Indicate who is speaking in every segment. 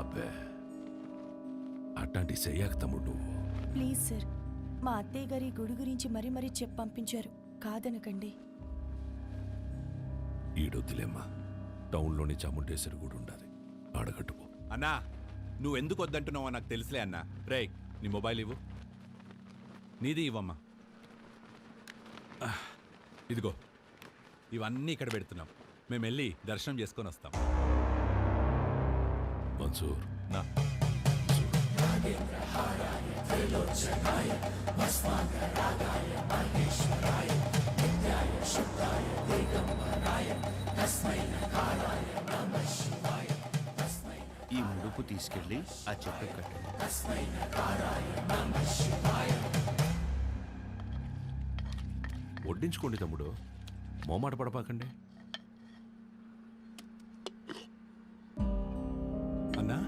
Speaker 1: అబ్బే అట్లాంటి చెయ్యక తమ్ముడు నువ్వు.
Speaker 2: ప్లీజ్ సార్, మా అత్తయ్య గారి గుడి గురించి మరీ మరీ చెప్పి పంపించారు, కాదనకండి.
Speaker 1: ఈడొద్దులేమ్మా, టౌన్లోని చాముండేశ్వరి గుడి ఉండాలి, ఆడగట్టుపో.
Speaker 3: అన్నా నువ్వెందుకు వద్దంటున్నావో నాకు తెలుసులే అన్నా. రేయ్ నీ మొబైల్ ఇవ్వు. నీది ఇవ్వమ్మా. ఇదిగో ఇవన్నీ ఇక్కడ పెడుతున్నాం. మేము వెళ్ళి దర్శనం చేసుకొని వస్తాం.
Speaker 1: మన్సూర్
Speaker 3: నా
Speaker 4: ఈ ముడుపు తీసుకెళ్ళి ఆ చెట్టు కట్టు.
Speaker 1: వడ్డించుకోండి తమ్ముడు, మోమాట పడపాకండి.
Speaker 3: అన్నా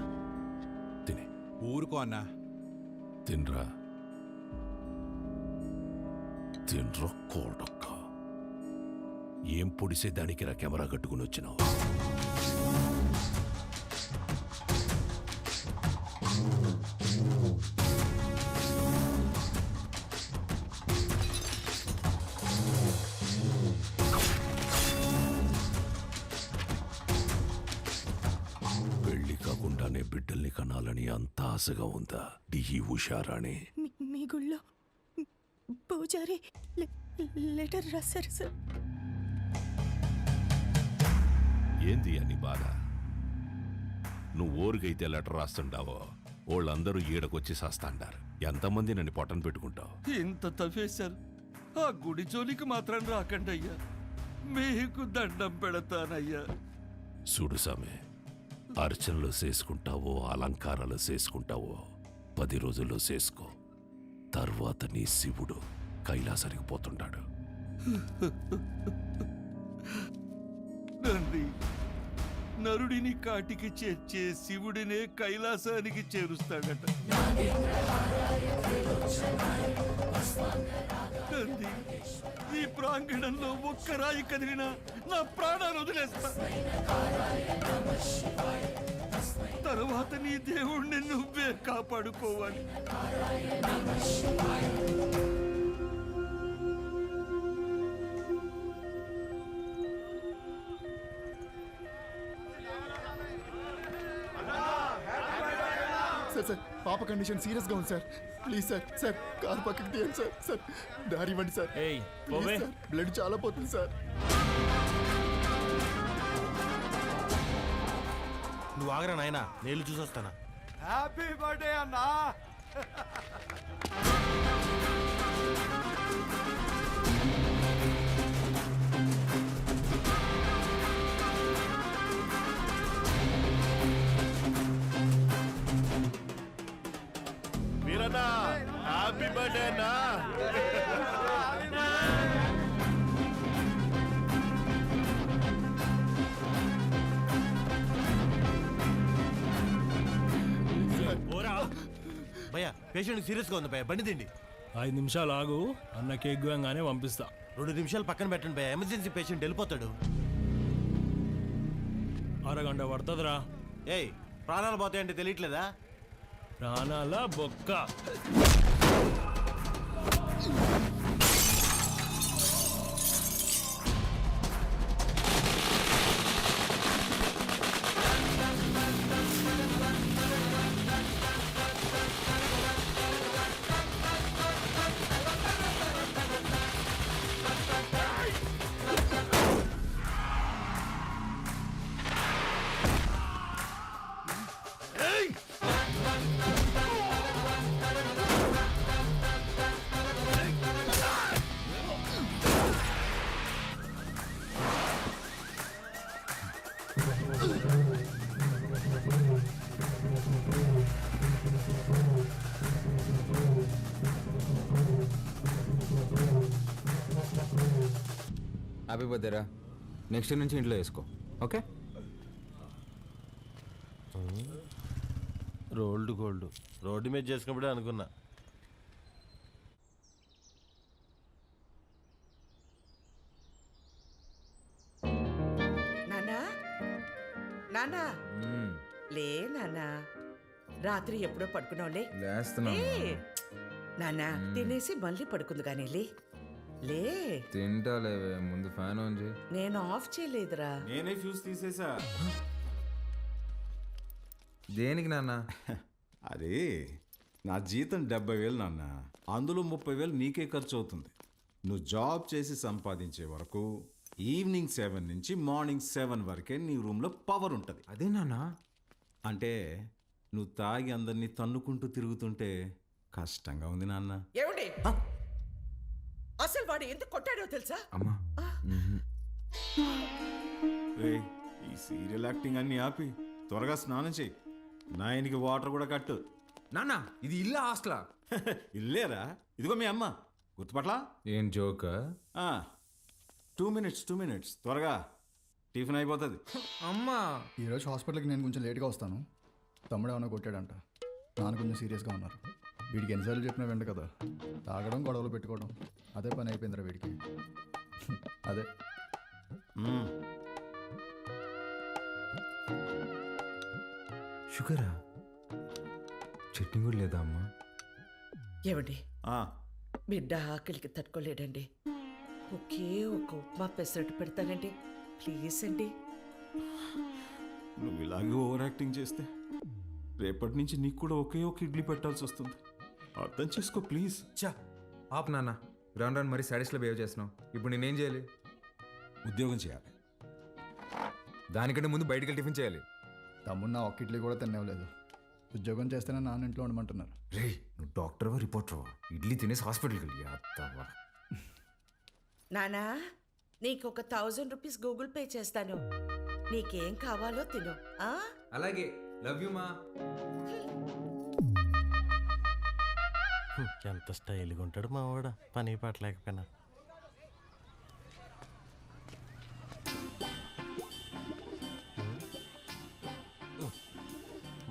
Speaker 1: తినే
Speaker 3: ఊరుకో అన్నా.
Speaker 1: తినరా, తినరా కోడక్క. ఏం పొడిసే దానికి రా కెమెరా కట్టుకుని వచ్చినావు? పెళ్లి కాకుండానే బిడ్డల్ని కనాలని అంత ఆశగా ఉందా ఈ ఉషారాణి?
Speaker 2: మీ గుళ్ళో పూజారి లెటర్ రాశారు సార్.
Speaker 1: ఏంది అని బాధ? నువ్వు ఊరికైతే లెటర్ రాస్తుంటావో వాళ్ళందరూ ఈడకొచ్చి సాస్తాండారు. ఎంతమంది నన్ను పొట్టను పెట్టుకుంటావు?
Speaker 4: ఇంత తవ్వేశారు, ఆ గుడి జోలికి మాత్రం రాకండి అయ్యా, మీకు దండం పెడతానయ్యా.
Speaker 1: చూడు సామె, అర్చనలు చేసుకుంటావో అలంకారాలు చేసుకుంటావో 10 రోజుల్లో చేసుకో. తర్వాత నీ శివుడు కైలాసానికి పోతుంటాడు.
Speaker 4: నంది, నరుడిని కాటికి చేర్చే శివుడినే కైలాసానికి చేరుస్తాడట. నంది, ఈ ప్రాంగణంలో ఒక్క రాయి కదిలినా నా ప్రాణాలు వదిలేస్తా. తరువాత నీ దేవుణ్ణి నువ్వే కాపాడుకోవాలి.
Speaker 5: సార్ పాప కండిషన్ సీరియస్ గా ఉంది sir. Please sir, sir car పక్కకి తీయండి సార్. సార్ దారి ఇవ్వండి సార్. ప్లీజ్ సార్, బ్లడ్ చాలా పోతుంది సార్.
Speaker 6: నువ్వు ఆగరా నాయనా, నేను చూసొస్తానా.
Speaker 7: హ్యాపీ బర్త్డే అన్నా.
Speaker 6: మీరన్నా హ్యాపీ బర్త్డే అన్నా. భయ్యా, పేషెంట్ సీరియస్ గా ఉంది భయ్యా, బండి తిండి.
Speaker 8: 5 నిమిషాలు ఆగు, అన్న కేక్ గోయంగానే పంపిస్తా.
Speaker 6: 2 నిమిషాలు పక్కన పెట్టండి భయ్యా, ఎమర్జెన్సీ పేషెంట్ వెళ్ళిపోతాడు.
Speaker 8: అరగంట పడుతుందిరా.
Speaker 6: ఏయ్, ప్రాణాలు పోతాయంటే తెలియట్లేదా?
Speaker 8: ప్రాణాల బొక్క.
Speaker 9: హ్యాపీ బర్త్డేరా. నెక్స్ట్ నుంచి ఇంట్లో వేసుకో, ఓకే?
Speaker 6: రోల్డ్ గోల్డ్ రోడ్డు మీద చేసుకున్నప్పుడే అనుకున్నా.
Speaker 10: నానా నానా, లే నాన్నా రాత్రి ఎప్పుడో పడుకున్నావులే
Speaker 9: లేస్తున్నా
Speaker 10: లే నాన్నా తినేసి మళ్ళీ పడుకుంది కానీ లే లే
Speaker 9: తింటా లేవే ముందు ఫ్యాన్ ఆన్ చేయి.
Speaker 10: నేను ఆఫ్ చేయలేదురా
Speaker 6: నేనే ఫ్యూజ్ తీసేసా.
Speaker 9: దేనికి నాన్న?
Speaker 11: అది నా జీతం 70,000 నాన్న, అందులో 30,000 నీకే ఖర్చు అవుతుంది. నువ్వు జాబ్ చేసి సంపాదించే వరకు ఈవినింగ్ 7 నుంచి మార్నింగ్ 7 వరకే నీ రూమ్లో పవర్ ఉంటుంది.
Speaker 9: అదే నాన్న.
Speaker 11: అంటే నువ్వు తాగి అందరినీ తన్నుకుంటూ తిరుగుతుంటే కష్టంగా ఉంది నాన్న.
Speaker 10: ఏమండి అసలు వాడు ఎందుకు కొట్టాడో తెలుసా?
Speaker 9: అమ్మా
Speaker 11: ఏయ్, ఈ సీరియల్ యాక్టింగ్ అన్ని ఆపి త్వరగా స్నానం చేయి. నాయనికి వాటర్ కూడా కట్టు.
Speaker 9: నాన్న ఇది ఇల్లా హాస్టలా?
Speaker 11: ఇల్లేరా, ఇదిగో మీ అమ్మ గుర్తుపట్లా?
Speaker 9: ఏం జోక్?
Speaker 11: 2 minutes త్వరగా టిఫిన్ అయిపోతుంది.
Speaker 9: అమ్మా
Speaker 5: ఈరోజు హాస్పిటల్కి నేను కొంచెం లేట్గా వస్తాను. తమ్ముడు ఏమైనా కొట్టాడంట, నాన్న కొంచెం సీరియస్గా ఉన్నారు. వీడికి ఎన్నిసార్లు చెప్పినా వెంట కదా, తాగడం గొడవలు పెట్టుకోవడం అదే పని అయిపోయిందిరా వీడికి. అదే
Speaker 9: షుగరా? చట్నీ కూడా లేదా అమ్మా?
Speaker 10: ఏమండి
Speaker 11: ఆ,
Speaker 10: బిడ్డ ఆకలికి తట్టుకోలేడండి, ఒకే ఒక ఉప్మా పెసరట్టు పెడతానండి ప్లీజ్ అండి.
Speaker 11: నువ్వు ఇలాగే ఓవర్ యాక్టింగ్ చేస్తే రేపటి నుంచి నీకు కూడా ఒకే ఒక ఇడ్లీ పెట్టాల్సి వస్తుంది. అర్థం చేసుకో ప్లీజ్.
Speaker 9: చా ఆప్ నాన్న, రాను రాను మరి సాడీస్లో బిహేవ్ చేస్తున్నావు. ఇప్పుడు నేనేం చేయాలి?
Speaker 11: ఉద్యోగం చేయాలి.
Speaker 9: దానికంటే ముందు బయటికి వెళ్ళి టిఫిన్ చేయాలి.
Speaker 5: తమ్ముడు నా ఒక్క ఇడ్లీ కూడా తినేవలేదు. ఉద్యోగం చేస్తేనే నాన్న ఇంట్లో ఉండమంటున్నారు.
Speaker 9: రే నువ్వు డాక్టర్వా రిపోర్టర్వా? ఇడ్లీ తినేసి హాస్పిటల్కి వెళ్ళి అత్తవా.
Speaker 10: నానా నీకు ఒక 1000 రూపీస్ గూగుల్ పే చేస్తాను, నీకేం కావాలో తిను. ఆ
Speaker 9: అలాగే, లవ్ యూ మా.
Speaker 6: ఎంత స్టైల్గా ఉంటాడు మా వాడు, పని పట్టలేకపోయినా.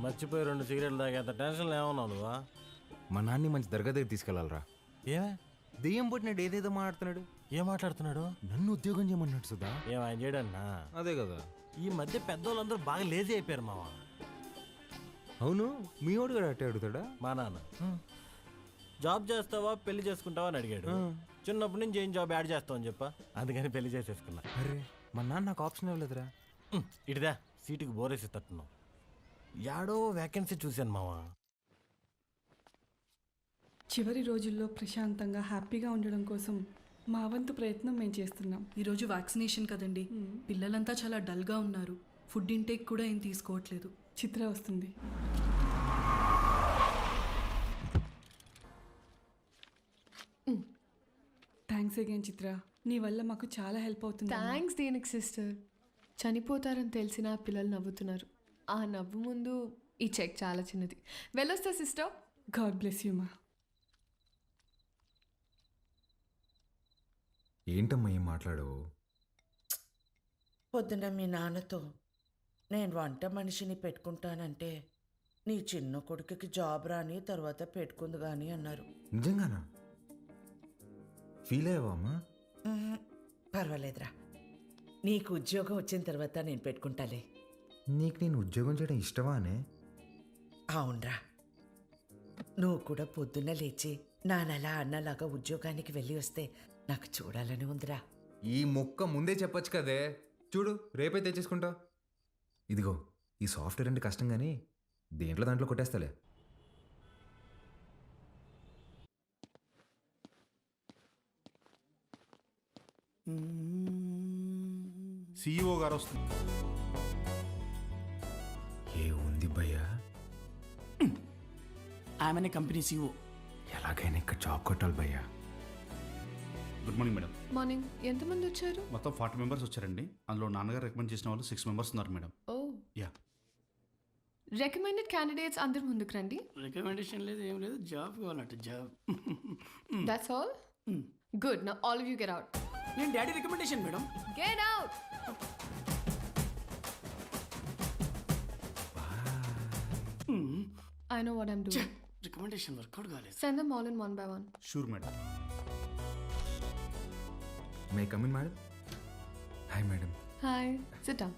Speaker 6: మర్చిపోయి 2 సిగరెట్లు తాగేంత టెన్షన్ ఏమన్నావు నువ్వా?
Speaker 9: మా నాన్ని మంచి దర్గా దగ్గర తీసుకెళ్ళాలరా.
Speaker 6: ఏమే
Speaker 9: దెయ్యం పుట్టినాడు ఏదేదో మాట్లాడుతున్నాడు.
Speaker 6: ఏం మాట్లాడుతున్నాడు?
Speaker 9: నన్ను ఉద్యోగం చేయమన్నాడు సుధా.
Speaker 6: ఏం ఆయన చేయడన్నా?
Speaker 9: అదే కదా.
Speaker 6: ఈ మధ్య పెద్దోళ్ళందరూ బాగా లేజీ అయిపోయారు మావా.
Speaker 9: అవును, మీ వాడు కూడా అట్టే అడుగుతాడా?
Speaker 6: మా నాన్న జాబ్ చేస్తావా పెళ్లి చేసుకుంటావా అని అడిగాడు. చిన్నప్పటి నుంచి ఏం జాబ్ యాడ్ చేస్తావు అని చెప్పా, అందుకని పెళ్లి చేసేసుకున్నా.
Speaker 9: అరే మా నాన్న నాకు ఆప్షన్ ఇవ్వలేదురా.
Speaker 6: ఇటుదా సీటుకి బోరేసి తట్టున్నావు. యాడో వ్యాకెన్సీ చూశాను మావా.
Speaker 2: చివరి రోజుల్లో ప్రశాంతంగా హ్యాపీగా ఉండడం కోసం మా వంతు ప్రయత్నం మేము చేస్తున్నాం.
Speaker 12: ఈరోజు వ్యాక్సినేషన్ కదండి, పిల్లలంతా చాలా డల్గా ఉన్నారు. ఫుడ్ ఇంటేక్ కూడా ఏం తీసుకోవట్లేదు.
Speaker 2: చిత్ర వస్తుంది. థ్యాంక్స్ అగైన్ చిత్ర, నీ వల్ల మాకు చాలా హెల్ప్ అవుతుంది.
Speaker 12: థ్యాంక్స్ దేనికి సిస్టర్, చనిపోతారని తెలిసిన పిల్లలు నవ్వుతున్నారు. ఆ నవ్వు ముందు ఈ చెక్ చాలా చిన్నది. వెళ్ళొస్తా సిస్టర్.
Speaker 2: గాడ్ బ్లెస్ యూ మా.
Speaker 9: ఏంటమ్మా ఏం మాట్లాడవు?
Speaker 10: పొద్దున మీ నాన్నతో నేను వంట మనిషిని పెట్టుకుంటానంటే నీ చిన్న కొడుకుకి జాబ్ రాని తర్వాత పెట్టుకుంది కానీ అన్నారు.
Speaker 9: నిజంగానా? ఫీల్ అయ్యావా అమ్మా?
Speaker 10: పర్వాలేదురా, నీకు ఉద్యోగం వచ్చిన తర్వాత నేను పెట్టుకుంటాలే.
Speaker 9: నీకు నేను ఉద్యోగం చేయడం ఇష్టమానే?
Speaker 10: అవునరా, నువ్వు కూడా పొద్దున్న లేచి నానలా అన్నలాగా ఉద్యోగానికి వెళ్ళి వస్తే నాకు చూడాలని ఉందిరా.
Speaker 9: ఈ మొక్క ముందే చెప్పొచ్చు కదే. చూడు రేపే తెచ్చేసుకుంటా. ఇదిగో ఈ సాఫ్ట్వేర్ అంటే కష్టం కానీ దాంట్లో కొట్టేస్తాలే.
Speaker 11: CEO గారు వస్తుంది.
Speaker 9: ఏ ఉంది భయ్యా?
Speaker 7: ఆమెనే కంపెనీ CEO.
Speaker 9: ఎలాగైనా ఇక్కడ జాబ్ కొట్టాలి భయ్యా.
Speaker 5: Good morning madam.
Speaker 12: మార్నింగ్. ఎంతమంది వచ్చారు?
Speaker 5: మొత్తం 40 మెంబర్స్ వచ్చారండి. అందులో నాన్నగారు రికమెండ్ చేసిన వాళ్ళు 6 మెంబర్స్ ఉన్నారు madam.
Speaker 12: Oh
Speaker 5: yeah.
Speaker 12: Recommended candidates అందరు ముందుకు రండి.
Speaker 7: రికమెండేషన్ లేదు, ఏం లేదు, జాబ్ కావాలంట job.
Speaker 12: That's all. Good. Now all of you get out.
Speaker 7: నేను daddy recommendation madam.
Speaker 12: Get out. I know what I'm doing.
Speaker 7: Recommendation work out కాలేదు.
Speaker 12: Send them all in one by one.
Speaker 5: Sure madam.
Speaker 9: May come in madam? Hi madam.
Speaker 12: Hi. Sit down.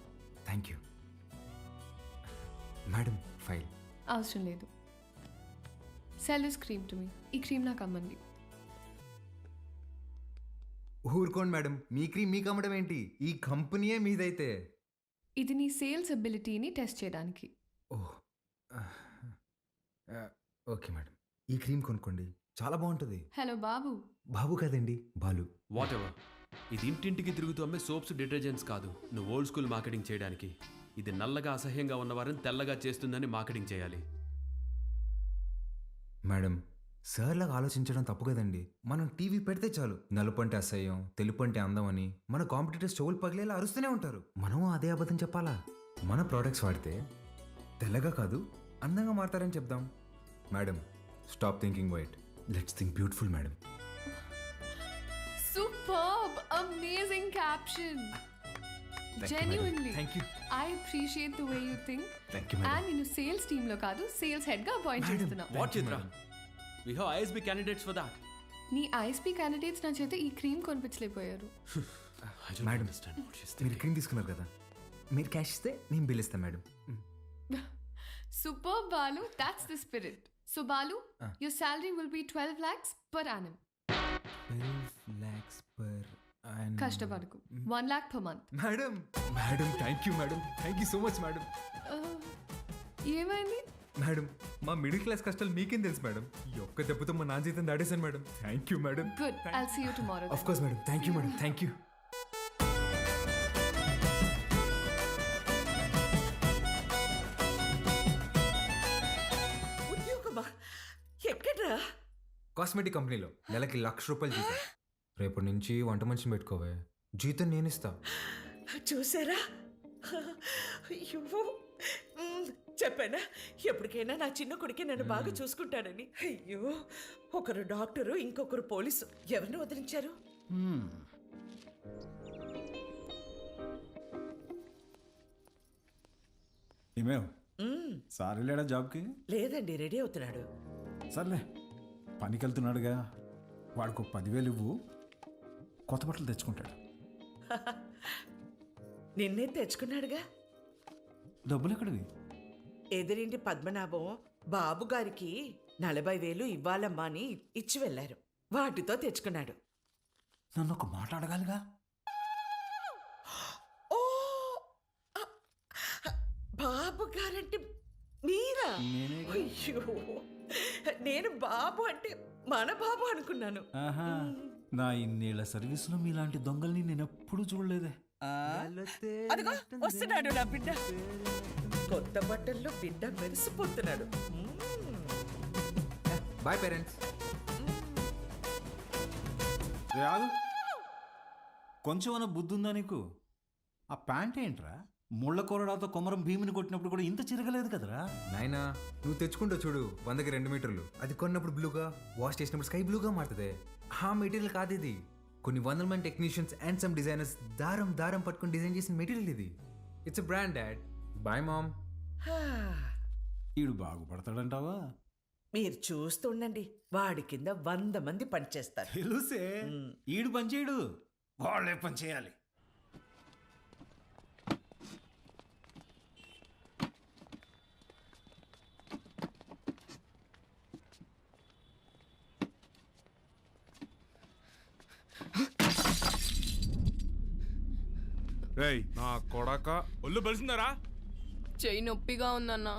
Speaker 9: Thank you. Madam file.
Speaker 12: అవసరం లేదు. Sell this cream to me. ఈ cream నాకు అమ్మండి.
Speaker 9: ఊరుకోండి madam, మీ cream మీకు అమ్మడం ఏంటి? ఈ కంపెనీయే మీదైతే.
Speaker 12: ఇది నీ సేల్స్ అబిలిటీని టెస్ట్ చేయడానికి.
Speaker 9: ఓహ్ ఓకే మేడం, ఈ క్రీమ్ కొనుక్కోండి, చాలా బాగుంటుంది.
Speaker 12: హలో బాబు.
Speaker 9: బాబు కాదండి, బాలు.
Speaker 13: What ever. ఇది ఇంటింటికి తిరుగుతూ అమ్మే సోప్స్ డిటర్జెంట్స్ కాదు. నువ్వు ఓల్డ్ స్కూల్ మార్కెటింగ్ చేయడానికి. ఇది నల్లగా అసహ్యంగా ఉన్నవారిని తెల్లగా చేస్తుందని మార్కెటింగ్ చేయాలి.
Speaker 9: మేడం, సార్ లాగా ఆలోచించడం తప్పు కదండి. మనం టీవీ పెడితే చాలు, నలుపు అంటే అసహ్యం, తెలుపు అంటే అందం అని మన కాంపిటీటర్స్ చెవులు పగిలేలా అరుస్తూనే ఉంటారు. మనం అదే అబద్ధం చెప్పాలా? మన ప్రోడక్ట్స్ వాడితే తెల్లగా కాదు అందంగా మారతారని చెప్దాం. Madam, stop thinking white, let's think beautiful madam.
Speaker 12: Superb! Amazing caption! Genuinely.
Speaker 9: Thank you.
Speaker 12: I appreciate the way you think.
Speaker 9: Thank you madam.
Speaker 12: And నేను సేల్స్ టీమ్ లో కాదు, సేల్స్ హెడ్ గా అపాయింట్ చేస్తున్నా.
Speaker 13: What Chitra? We have ISB candidates for that.
Speaker 12: నీ ISB candidates నా చేత ఈ cream కొనిపించలేకపోయారు.
Speaker 9: మేడం, మీరు క్రీమ్ తీసుకున్నారు కదా, మీరు క్యాష్ ఇస్తే నేను బిల్ ఇస్తాను madam.
Speaker 12: Superb, Balu. That's the spirit. So Balu, your salary will be 12 lakhs per annum.
Speaker 9: 12 lakhs per annum.
Speaker 12: కష్టపడకు. 1 lakh per month.
Speaker 9: Madam, madam thank you madam, thank you so much madam.
Speaker 12: ఏమైంది?
Speaker 9: Madam, మా middle class కష్టాలు మీకేం తెలుసు madam. ఈ ఒక్క దెబ్బతో మా నాన్న జీతం దాడేశాను madam. Thank you madam.
Speaker 12: Good. I'll see you tomorrow.
Speaker 9: Of course madam, thank you madam, thank you.
Speaker 10: ఉద్యోగమా? ఎక్కడ్రా?
Speaker 9: కాస్మెటిక్ కంపెనీలో నెలకి ₹1,00,000 జీతం. రేపటి నుంచి వంట మనిషిని పెట్టుకోవే, జీతం నేను ఇస్తా.
Speaker 10: చూసారా? అయ్యో, చెప్పానా ఎప్పటికైనా నా చిన్న కొడుకే నన్ను బాగా చూసుకుంటాడని. అయ్యో, ఒకరు డాక్టరు, ఇంకొకరు పోలీసు. ఎవరిని వదిలించారు?
Speaker 11: ఏమేవ్ సార్ వెళ్ళాడా జాబ్కి?
Speaker 10: లేదండి, రెడీ అవుతున్నాడు.
Speaker 11: సర్లే, పనికి వెళ్తున్నాడుగా, వాడికి 10,000 ఇవ్వు, కొత్త బట్టలు తెచ్చుకుంటాడు.
Speaker 10: నిన్నే తెచ్చుకున్నాడుగా.
Speaker 11: డబ్బులు ఎక్కడివి?
Speaker 10: ఎదురింటి పద్మనాభం బాబు గారికి 40,000 ఇవ్వాలమ్మా అని ఇచ్చి వెళ్ళారు. వాటితో తెచ్చుకున్నాడు.
Speaker 11: నన్ను ఒక మాట అడగాలిగా.
Speaker 10: ఓ, బాబు గారంటే మీరా? అయ్యో, నేను బాబు అంటే మన బాబు అనుకున్నాను.
Speaker 11: ఆహా, నా ఇన్నేళ్ల సర్వీసులో మీలాంటి దొంగల్ని నేను ఎప్పుడూ చూడలేదే.
Speaker 10: అదిగో వస్తున్నాడు నా బిడ్డ. కొత్త బట్టల్లో బిడ్డ మెరిసిపోతున్నాడు.
Speaker 9: Boy parents.
Speaker 11: కొంచెం అన్న బుద్ధి ఉందా నీకు? ఆ ప్యాంట్ ఏంట్రా? ముళ్ళ కొరడాతో కొమరం భీమిని కొట్టినప్పుడు కూడా ఇంత చిరగలేదు కదరా.
Speaker 9: నాయనా, నువ్వు తెచ్చుకుంటావు చూడు 100కి 2 మీటర్లు. అది కొన్నప్పుడు బ్లూగా, వాష్ చేసినప్పుడు స్కై బ్లూగా మారుతుంది. ఆ మెటీరియల్ కాదు ఇది. కొన్ని 100 మంది టెక్నీషియన్స్ అండ్ సమ్ డిజైనర్స్ దారం దారం పట్టుకొని డిజైన్ చేసిన మెటీరియల్ ఇది. It's a brand dad. Boy mom.
Speaker 11: ఈడు బాగుపడతాడంటావా?
Speaker 10: మీరు చూస్తుండండి, వాడి కింద 100 మంది పనిచేస్తారు.
Speaker 11: తెలుసే, ఈడు పని చేయడు, వాళ్ళే పని చేయాలి.
Speaker 8: రేయ్ నా కొడక, ఒళ్ళు బలిసిందరా?
Speaker 12: చెయ్యి నొప్పిగా ఉందన్నా,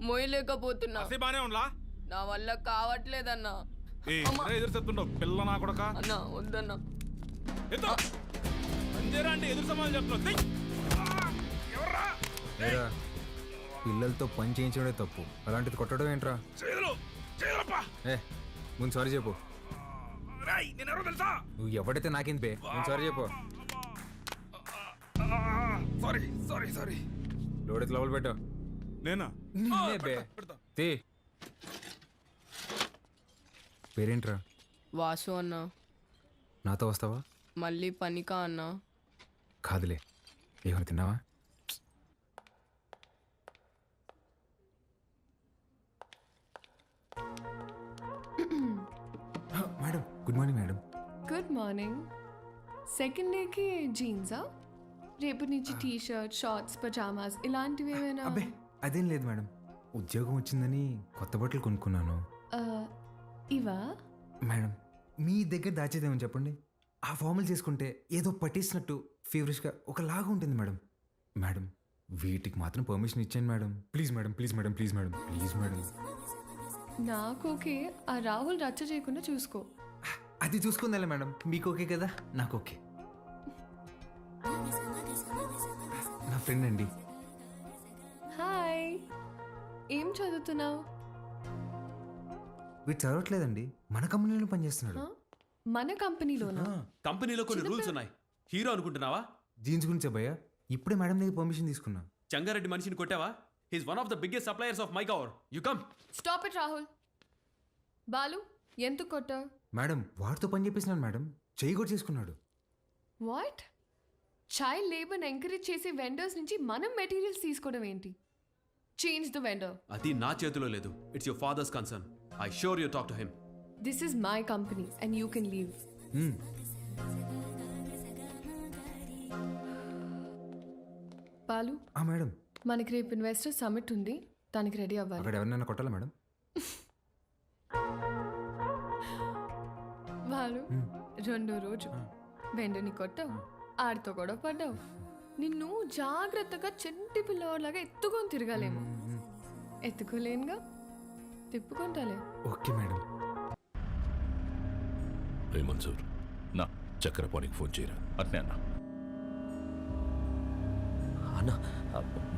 Speaker 12: మోయలేకపోతున్నా.
Speaker 8: బానే ఉండలా?
Speaker 12: నా వల్ల కావట్లేదన్నా.
Speaker 8: ఎదురు చెప్తుండవు పిల్ల నా కొడక.
Speaker 12: అన్నా వద్దన్నా.
Speaker 8: అంటే ఎదురు సమాధానం చెప్తున్నావు.
Speaker 9: పిల్లలతో పని చేయించడే తప్పు, అలాంటిది కొట్టడం ఏంట్రా? ఏ, ముందు సారీ చెప్పు. నువ్వు ఎవడైతే నాకేంది బే, ముందు సారీ చెప్పు.
Speaker 8: సారీ
Speaker 9: లోడెత్తి లోపల పెట్టు.
Speaker 8: నేనా?
Speaker 9: బే తీ. పేరేంట్రా?
Speaker 12: వాసు అన్నా.
Speaker 9: నాతో వస్తావా?
Speaker 12: మళ్ళీ పనికా అన్నా?
Speaker 9: కాదులే, ఏమైనా తిన్నావా? Madam, good morning madam.
Speaker 12: Good morning. Second డేకి జీన్సా? రేపటి నుంచి టీ షర్ట్, షార్ట్స్, పజామాస్ ఇలాంటివి ఏమైనా?
Speaker 9: అబ్బే అదేం లేదు మేడం, ఉద్యోగం వచ్చిందని కొత్త బట్టలు కొనుక్కున్నాను.
Speaker 12: ఇవా?
Speaker 9: మేడం మీ దగ్గర దాచేదేమని చెప్పండి. ఆ ఫార్మల్ చేసుకుంటే ఏదో పట్టేసినట్టు ఫీవరిష్గా ఒకలాగా ఉంటుంది మేడం. మేడం వీటికి మాత్రం పర్మిషన్ ఇచ్చాను madam. Please madam, please madam, please madam, please madam.
Speaker 12: నాకు ఓకే, ఆ రాహుల్ రచ్చ చేయకుండా చూసుకో.
Speaker 9: అది చూసుకుందా మేడం, మీకు ఓకే కదా, నాకు ఓకే. నా ఫ్రెండ్ అండి.
Speaker 12: హాయ్, ఏం చదువుతున్నావు?
Speaker 9: వీడు చదవట్లేదండి, మన కంపెనీలో పనిచేస్తున్నాడు.
Speaker 12: మన కంపెనీలోనా?
Speaker 13: కంపెనీలో కొన్ని రూల్స్ ఉన్నాయి. హీరో అనుకుంటున్నావా?
Speaker 9: జీన్స్ గురించి భయ్యా ఇప్పుడే మేడం దగ్గర పర్మిషన్ తీసుకున్నా.
Speaker 13: చంగారెడ్డి మనిషిని కొట్టావా? He's one of the biggest suppliers of my cover. You come.
Speaker 12: Stop it Rahul. Balu, ఎందుకు కొట్టావు?
Speaker 9: మేడం వాడితో పని చేపిస్తున్నాను మేడం, చెయ్యి కూడా చేసుకున్నాడు.
Speaker 12: వాట్? చైల్డ్ లేబర్ని ఎంకరేజ్ చేసే వెండర్స్ నుంచి మనం మెటీరియల్స్ తీసుకోవడం ఏంటి? Change the vendor.
Speaker 13: అది నా చేతిలో లేదు. It's your father's concern. I sure you talk to him.
Speaker 12: This is my company and you can leave. Balu,
Speaker 9: madam
Speaker 12: మనకి రేపు ఇన్వెస్టర్ సమిట్ ఉంది, దానికి రెడీ అవ్వాలి.
Speaker 9: అక్కడ ఎవరినైనా కొట్టాలా మేడం?
Speaker 12: బాలు, రెండో రోజు వెండర్ని కొట్టావు, ఆడితో గొడవ పడ్డావు. నిన్ను జాగ్రత్తగా చెంటి పిల్లవాడిలాగా ఎత్తుకొని తిరగాలేమో. ఎత్తుకోలేనుగా, తిప్పుకుంటాలే.
Speaker 9: Okay madam.
Speaker 1: రే మన్సూర్, నా చక్రపాణికి ఫోన్ చేయరా.
Speaker 8: అట్నే అన్న.
Speaker 1: అన్న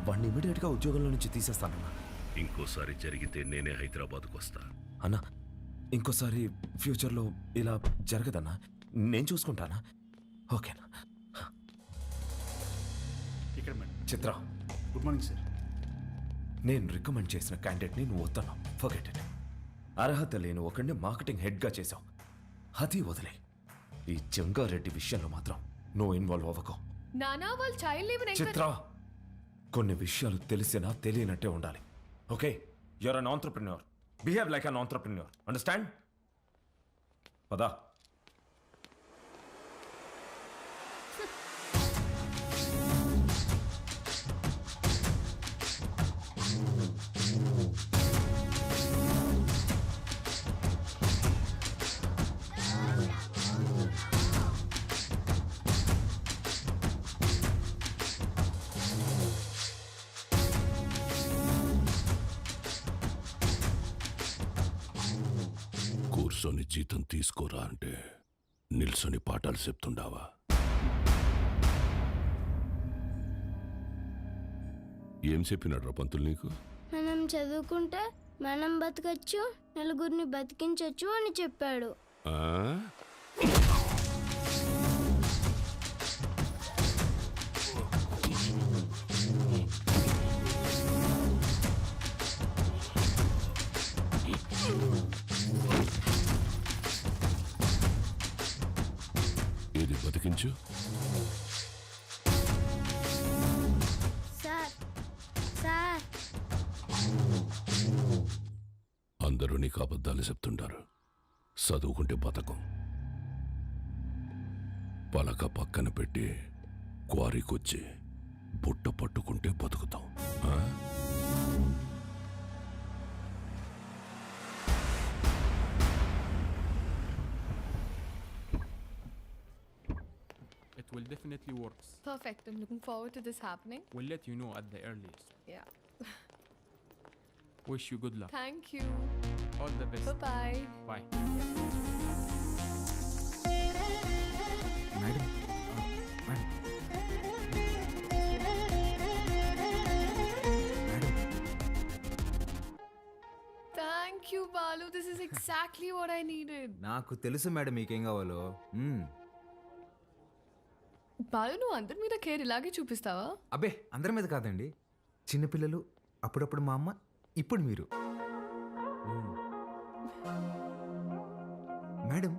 Speaker 1: వాడిని ఇమీడియట్గా ఉద్యోగంలో నుంచి తీసేస్తానన్నా. ఇంకోసారి జరిగితే నేనే హైదరాబాద్కు వస్తా అన్నా. ఇంకోసారి ఫ్యూచర్లో ఇలా జరగదన్నా, నేను చూసుకుంటానా? ఓకేనా?
Speaker 8: ఇక్కడ మేడం.
Speaker 1: చిత్ర,
Speaker 8: గుడ్ మార్నింగ్ సార్.
Speaker 1: నేను రికమెండ్ చేసిన క్యాండిడేట్ని నువ్వు వద్దన్నా. Forget it. అర్హత లేని ఒకడిని మార్కెటింగ్ హెడ్గా చేశావు, అది వదిలే. ఈ జంగారెడ్డి విషయంలో మాత్రం నువ్వు ఇన్వాల్వ్ అవ్వకు.
Speaker 12: నానా, వాళ్ళు చైల్డ్ లేబర్
Speaker 1: చిత్ర, కొన్ని విషయాలు తెలిసినా తెలియనట్టే ఉండాలి. Okay, you're an entrepreneur. Behave like an entrepreneur. Understand? పదా. కూర్చొని జీతం తీసుకోరా అంటే నిల్సొని పాఠాలు చెప్తుండావా? ఏం చెప్పినాడు పంతులు నీకు?
Speaker 14: మనం చదువుకుంటే మనం బతకచ్చు, నలుగురిని బతికించచ్చు అని చెప్పాడు.
Speaker 1: ఏది బతికించు?
Speaker 14: సార్ సార్,
Speaker 1: అందరూ నీకు అబద్ధాలు చెప్తుంటారు. చదువుకుంటే బతకం. పలక పక్కన పెట్టి క్వారీకొచ్చి బుట్ట పట్టుకుంటే బతుకుతాం.
Speaker 13: It will definitely work.
Speaker 12: Perfect. I'm looking forward to this happening.
Speaker 13: We'll let you know at the earliest.
Speaker 12: Yeah.
Speaker 13: Wish you good luck.
Speaker 12: Thank you.
Speaker 13: All the best.
Speaker 12: Bye-bye.
Speaker 13: Bye.
Speaker 9: Madam madam madam
Speaker 12: Thank you, Balu. This is exactly what I needed.
Speaker 9: నాకు తెలుసు madam మీకేం కావాలో.
Speaker 12: బాలు, నువ్వు అందరి మీద care ఇలాగే చూపిస్తావా?
Speaker 9: అబ్బే అందరి మీద కాదండి, చిన్నపిల్లలు, అప్పుడప్పుడు మా అమ్మ, ఇప్పుడు మీరు. మేడం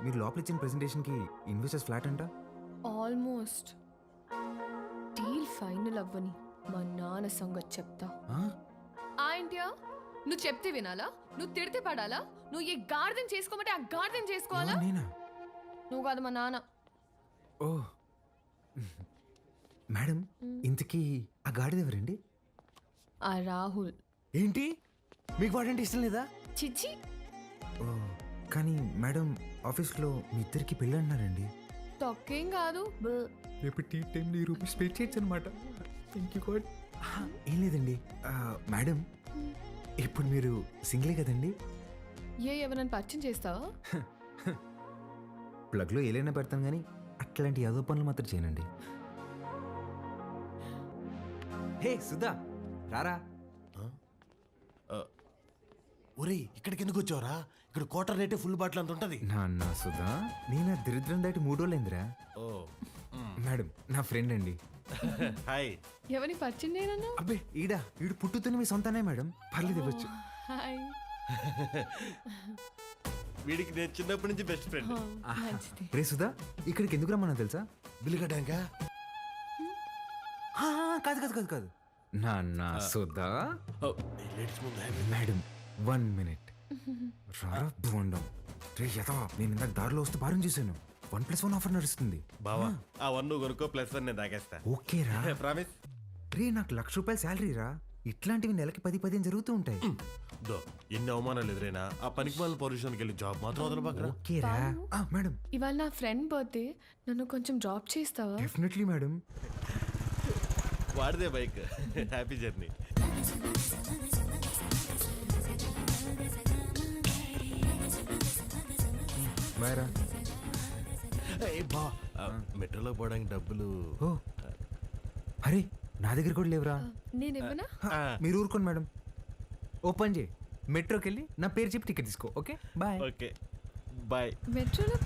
Speaker 9: మీరు లోపల ఇచ్చిన ప్రెజెంటేషన్కి ఇన్వెస్టర్స్ ఫ్లాట్ అంట.
Speaker 12: ఆల్మోస్ట్. డీల్ ఫైనల్ అవ్వని మా నాన్న సంగతి చెప్తా. ఆ ఇండియా, నువ్వు చెప్తే వినాలా? నువ్వు తిడితే పడాలా? నువ్వు ఏ గార్డెన్ చేసుకోమంటే ఆ గార్డెన్ చేసుకోవాలా?
Speaker 9: నేనా?
Speaker 12: నువ్వు కాదు, మా నాన్న.
Speaker 9: ఓ మేడం, ఇంతకీ ఆ గాడిద ఎవరండి?
Speaker 12: ఆ రాహుల్.
Speaker 9: ఏంటి మీకు వాడంటే ఇష్టం లేదా?
Speaker 12: చిచ్చి.
Speaker 9: ఓ, కానీ మేడం ఆఫీస్లో మీ ఇద్దరికి పెళ్ళి అంటున్నారండి.
Speaker 12: తొక్కేం కాదు.
Speaker 9: రేపు టీ టైంలో ఈ రూపీస్ పే చేయొచ్చు అనమాట. Thank you God. ఏం లేదండి మేడం, ఇప్పుడు మీరు సింగిలే కదండి?
Speaker 12: ఎవరైనా పరిచయం చేస్తావా?
Speaker 9: ప్లగ్లో ఏలైనా పెడతాను కానీ అట్లాంటి యాదో పనులు మాత్రం చేయనండి. హే సుధా, రారా.
Speaker 6: ఒరేయ్, ఇక్కడికి ఎందుకు వచ్చావురా? ఇక్కడ క్వార్టర్ రేటే ఫుల్ బాటిల్ అంత ఉంటుంది.
Speaker 9: నాన్న సుధా, నేను ఆ దరిద్రం దాటి 3 రోజులైందిరా.
Speaker 6: ఓ
Speaker 9: మేడం నా ఫ్రెండ్ అండి.
Speaker 6: హాయ్.
Speaker 12: ఎవరిని పరిచయం చేయనన్నా?
Speaker 9: అబ్బే ఈడు పుట్టుతున్న మీ సొంతనే మేడం, పర్లేదు ఇవ్వచ్చు.
Speaker 12: హాయ్.
Speaker 6: వీడికి నేను చిన్నప్పటి నుంచి బెస్ట్ ఫ్రెండ్.
Speaker 12: మంచిది.
Speaker 9: రే సుధా, ఇక్కడికి ఎందుకు రమ్మన్నా తెలుసా?
Speaker 6: బిల్లు కట్టాక.
Speaker 9: కాదు కాదు కాదు కాదు నాన్న సుధా. Madam 1 minute. రారా బోండం. రే యథా, నేను ఇందాక దారిలో వస్తూ భారం చేశాను. 1+1 ఆఫర్ నడుస్తుంది.
Speaker 6: బావా ఆ 1 నువ్వు కొనుక్కో, +1 నేను తాగేస్తా.
Speaker 9: ఓకే రా.
Speaker 6: ప్రామిస్.
Speaker 9: రే నాకు ₹1,00,000 శాలరీ రా. ఇట్లాంటివి నెలకి 10-15 జరుగుతూ ఉంటాయి.
Speaker 6: ఎన్ని అవమానాలు ఎదురైనా ఆ పనికి వాళ్ళ పొజిషన్కి వెళ్ళి జాబ్ మాత్రం వదలబాకరా.
Speaker 9: ఓకే రా. మేడం
Speaker 12: ఇవాళ నా ఫ్రెండ్ బర్త్డే, నన్ను కొంచెం డ్రాప్ చేస్తావా?
Speaker 9: Definitely madam.
Speaker 6: వాడిదే బైక్. Happy journey.
Speaker 9: బాయ్ రా.
Speaker 6: బా మెట్రోలో పోవడానికి డబ్బులు.
Speaker 9: ఓ అరే, నా దగ్గర కూడా లేవురా.
Speaker 12: నేను ఇవ్వనా?
Speaker 9: మీరు ఊరుకోండి మేడం. ఓపెన్ చేయి, మెట్రోకి వెళ్ళి నా పేరు చెప్పి టికెట్ తీసుకో. Okay bye.
Speaker 6: Okay bye.
Speaker 12: మెట్రోలో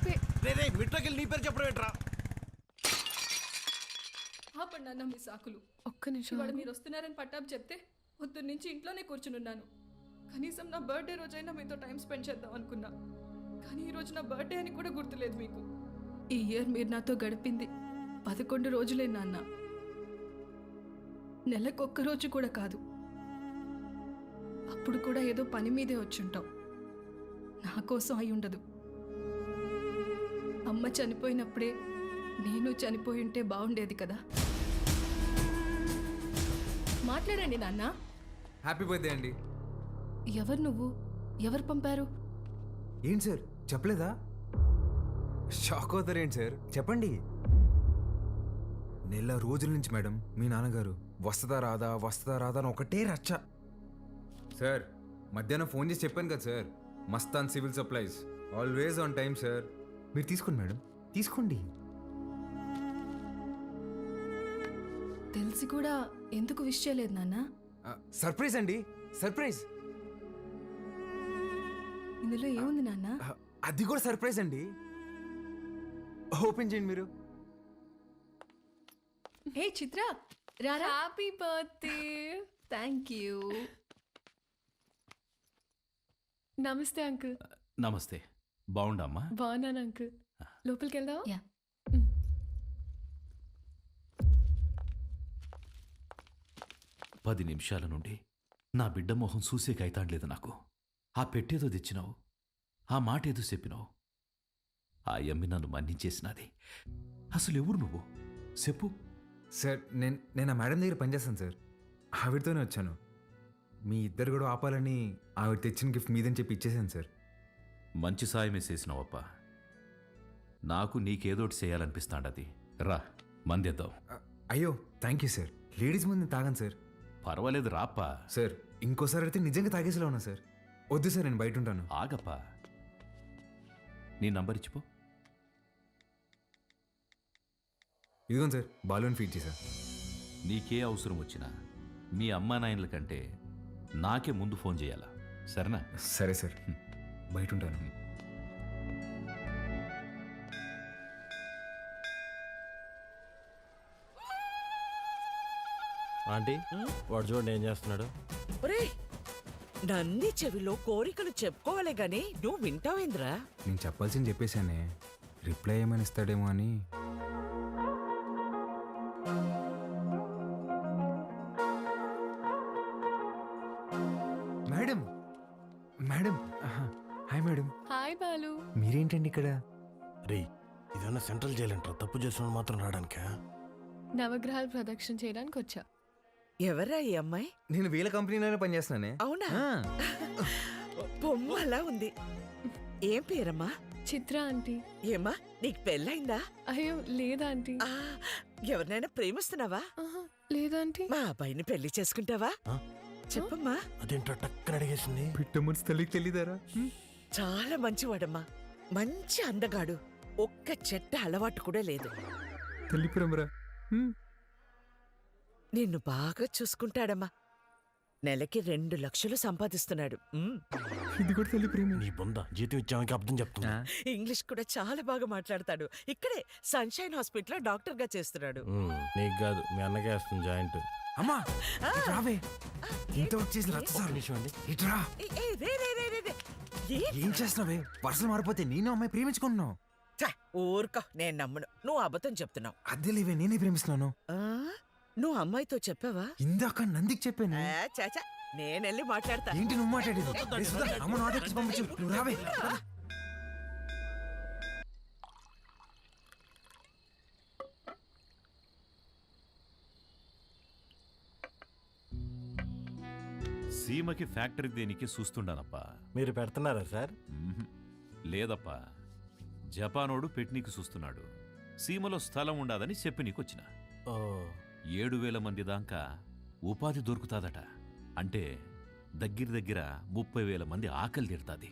Speaker 6: మెట్రోకి వెళ్ళి నీ పేరు చెప్పడం ఏంట్రా?
Speaker 15: ఆపండి మీ సాకులు.
Speaker 12: ఒక్క నిమిషం.
Speaker 15: ఇవాళ మీరు వస్తున్నారని పట్టాపు చెప్తే పొద్దున్న నుంచి ఇంట్లోనే కూర్చునున్నాను. కనీసం నా బర్త్డే రోజైనా మీతో టైం స్పెండ్ చేద్దాం అనుకున్నా, కానీ ఈరోజు నా బర్త్డే అని కూడా గుర్తులేదు మీకు. ఈ ఇయర్ మీరు నాతో గడిపింది 11 రోజులే నాన్న, నెలకొక్క రోజు కూడా కాదు. అప్పుడు కూడా ఏదో పని మీదే వచ్చుంటాం. నా కోసం అయి ఉండదు. అమ్మ చనిపోయినప్పుడే నేను చనిపోయి ఉంటే బాగుండేది కదా. మాట్లాడండి నాన్న.
Speaker 9: హ్యాపీ బర్త్డే అండి.
Speaker 15: ఎవరు నువ్వు? ఎవరు పంపారు?
Speaker 9: ఏంటి సార్ చెప్పలేదా? షాక్ అవుతారు ఏంటి సార్, చెప్పండి. నెల రోజుల నుంచి మేడం మీ నాన్నగారు వస్తుందా రాదా అని ఒకటే రచ్చ. సార్ మధ్యాహ్నం ఫోన్ చేసి చెప్పాను కదా sir, Mastan civil supplies, always on time sir. మీరు తీసుకోండి మేడం, తీసుకోండి.
Speaker 15: తెలిసి కూడా ఎందుకు విష్ చేయలేదు నాన్న?
Speaker 9: సర్ప్రైజ్ అండి, సర్ప్రైజ్.
Speaker 15: ఇందులో ఏముంది నాన్న?
Speaker 9: అది కూడా సర్ప్రైజ్ అండి. ఓపెన్ చేయండి మీరు.
Speaker 15: హే చిత్ర, రారా.
Speaker 12: Happy birthday.
Speaker 15: Thank you.
Speaker 12: నమస్తే అంకుల్.
Speaker 3: నమస్తే. బాగుండమ్మా?
Speaker 12: బాగున్నాను అంకుల్. లోపలికి వెళ్దాం.
Speaker 15: యా.
Speaker 3: 10 నిమిషాల నుండి నా బిడ్డ మొహం చూసే కైతాడలేదు నాకు. ఆ పెట్టేదో తెచ్చినావు, ఆ మాట ఏదో చెప్పినావు. ఆ యమ్మి నన్ను మన్నించేసినది. అసలు ఎవరు నువ్వు చెప్పు.
Speaker 9: సార్ నేను ఆ మేడం దగ్గర పనిచేస్తాను సార్, ఆవిడతోనే వచ్చాను. మీ ఇద్దరు కూడా ఆపాలని ఆవిడ తెచ్చిన గిఫ్ట్ మీదని చెప్పి ఇచ్చేసాను సార్.
Speaker 3: మంచి సాయమే చేసినావప్ప. నాకు నీకేదోటి చేయాలనిపిస్తాండది. రా మందేద్దాం.
Speaker 9: అయ్యో థ్యాంక్ యూ సార్. లేడీస్ ముందు తాగాను సార్.
Speaker 3: పర్వాలేదు రాప్పా.
Speaker 9: సార్ ఇంకోసారి అయితే నిజంగా తాగేసేలా ఉన్నా సార్. వద్దు సార్, నేను బయట ఉంటాను.
Speaker 3: ఆగప్పా, నీ నంబర్ ఇచ్చిపో.
Speaker 9: ఇదిగోండి సార్, బాలూన్ ఫీడ్ చేశా.
Speaker 3: నీకే అవసరం వచ్చినా మీ అమ్మా నాయనల కంటే నాకే ముందు ఫోన్ చేయాలా, సరేనా?
Speaker 9: సరే సార్, బయట ఉంటాను.
Speaker 6: ఆంటీ, వాడు చూడండి ఏం చేస్తున్నాడు.
Speaker 10: ఒరే, నంది చెవిలో కోరికలు చెప్పుకోవాలి గాని నువ్వు వింటావేంద్రా?
Speaker 9: నేను చెప్పాల్సింది చెప్పేశానే, రిప్లై ఏమని ఇస్తాడేమో అని. Madam madam hi madam.
Speaker 12: Hi Balu.
Speaker 9: మీరేంటండి ఇక్కడ?
Speaker 6: రే, ఇదన్నా సెంట్రల్ జైలు అంటారా? తప్పు చేసిన మాత్రం రావడానికా?
Speaker 12: నవగ్రహాలు ప్రదక్షిణ చేయడానికి వచ్చా.
Speaker 10: ఎవరా ఈ అమ్మాయి?
Speaker 9: నేను వీళ్ళ కంపెనీలోనే పనిచేస్తున్నానే.
Speaker 10: అవునా? బొమ్మలా ఉంది. ఏం పేరమ్మా?
Speaker 12: చిత్ర ఆంటీ.
Speaker 10: ఏమా నీకు పెళ్ళైందా?
Speaker 12: అయ్యో లేదా ఆంటీ.
Speaker 10: ఎవరినైనా ప్రేమిస్తున్నావా?
Speaker 12: లేదా ఆంటీ.
Speaker 10: మా అబ్బాయిని పెళ్లి చేసుకుంటావా? చెప్పమ్మా.
Speaker 6: అదేంటో టక్కన అడిగేసింది.
Speaker 9: పిట్ట మనసు తల్లికి తెలీదారా?
Speaker 10: చాలా మంచివాడమ్మా, మంచి అందగాడు, ఒక్క చెట్ట అలవాటు కూడా లేదు.
Speaker 9: తల్లి ప్రేమరా.
Speaker 10: నిన్ను బాగా చూసుకుంటాడమ్మా. నెలకి 2 లక్షలు సంపాదిస్తున్నాడు.
Speaker 9: ఇది కూడా తల్లి ప్రేమ.
Speaker 6: నీ బొంద జీతం ఇచ్చామని అర్థం చెప్తున్నా.
Speaker 10: ఇంగ్లీష్ కూడా చాలా బాగా మాట్లాడతాడు. ఇక్కడే సన్షైన్ హాస్పిటల్లో డాక్టర్ గా చేస్తున్నాడు.
Speaker 6: నీకు కాదు, మీ అన్నకే వస్తుంది జాయింట్.
Speaker 9: అమ్మా రావే, ఇంత వచ్చేసి ఇట్రా. ఏం చేస్తున్నావే? పర్సలు మారిపోతే నేను అమ్మాయి ప్రేమించుకుంటున్నావు.
Speaker 10: ఊరుకో, నేను నమ్మను. నువ్వు అబద్ధం చెప్తున్నావు.
Speaker 9: అద్దె లేవే, నేనే ప్రేమిస్తున్నాను.
Speaker 10: నువ్వు అమ్మాయితో చెప్పావా?
Speaker 9: ఇందాక నందికి చెప్పాను.
Speaker 10: చాచా, నేనెళ్ళి మాట్లాడతా.
Speaker 9: ఏంటి నువ్వు మాట్లాడేది? అమ్మ నాటకి పంపించు. నువ్వు రావే.
Speaker 3: సీమకి ఫ్యాక్టరీ దేనికి చూస్తుండానప్పా.
Speaker 6: మీరు పెడుతున్నారా సార్?
Speaker 3: లేదప్పా, జపానోడు పెట్నీకి చూస్తున్నాడు. సీమలో స్థలం ఉండదని చెప్పి నీకొచ్చిన. 7,000 మంది దాకా ఉపాధి దొరుకుతాదట. అంటే దగ్గర 30,000 మంది ఆకలి తీరుతాది.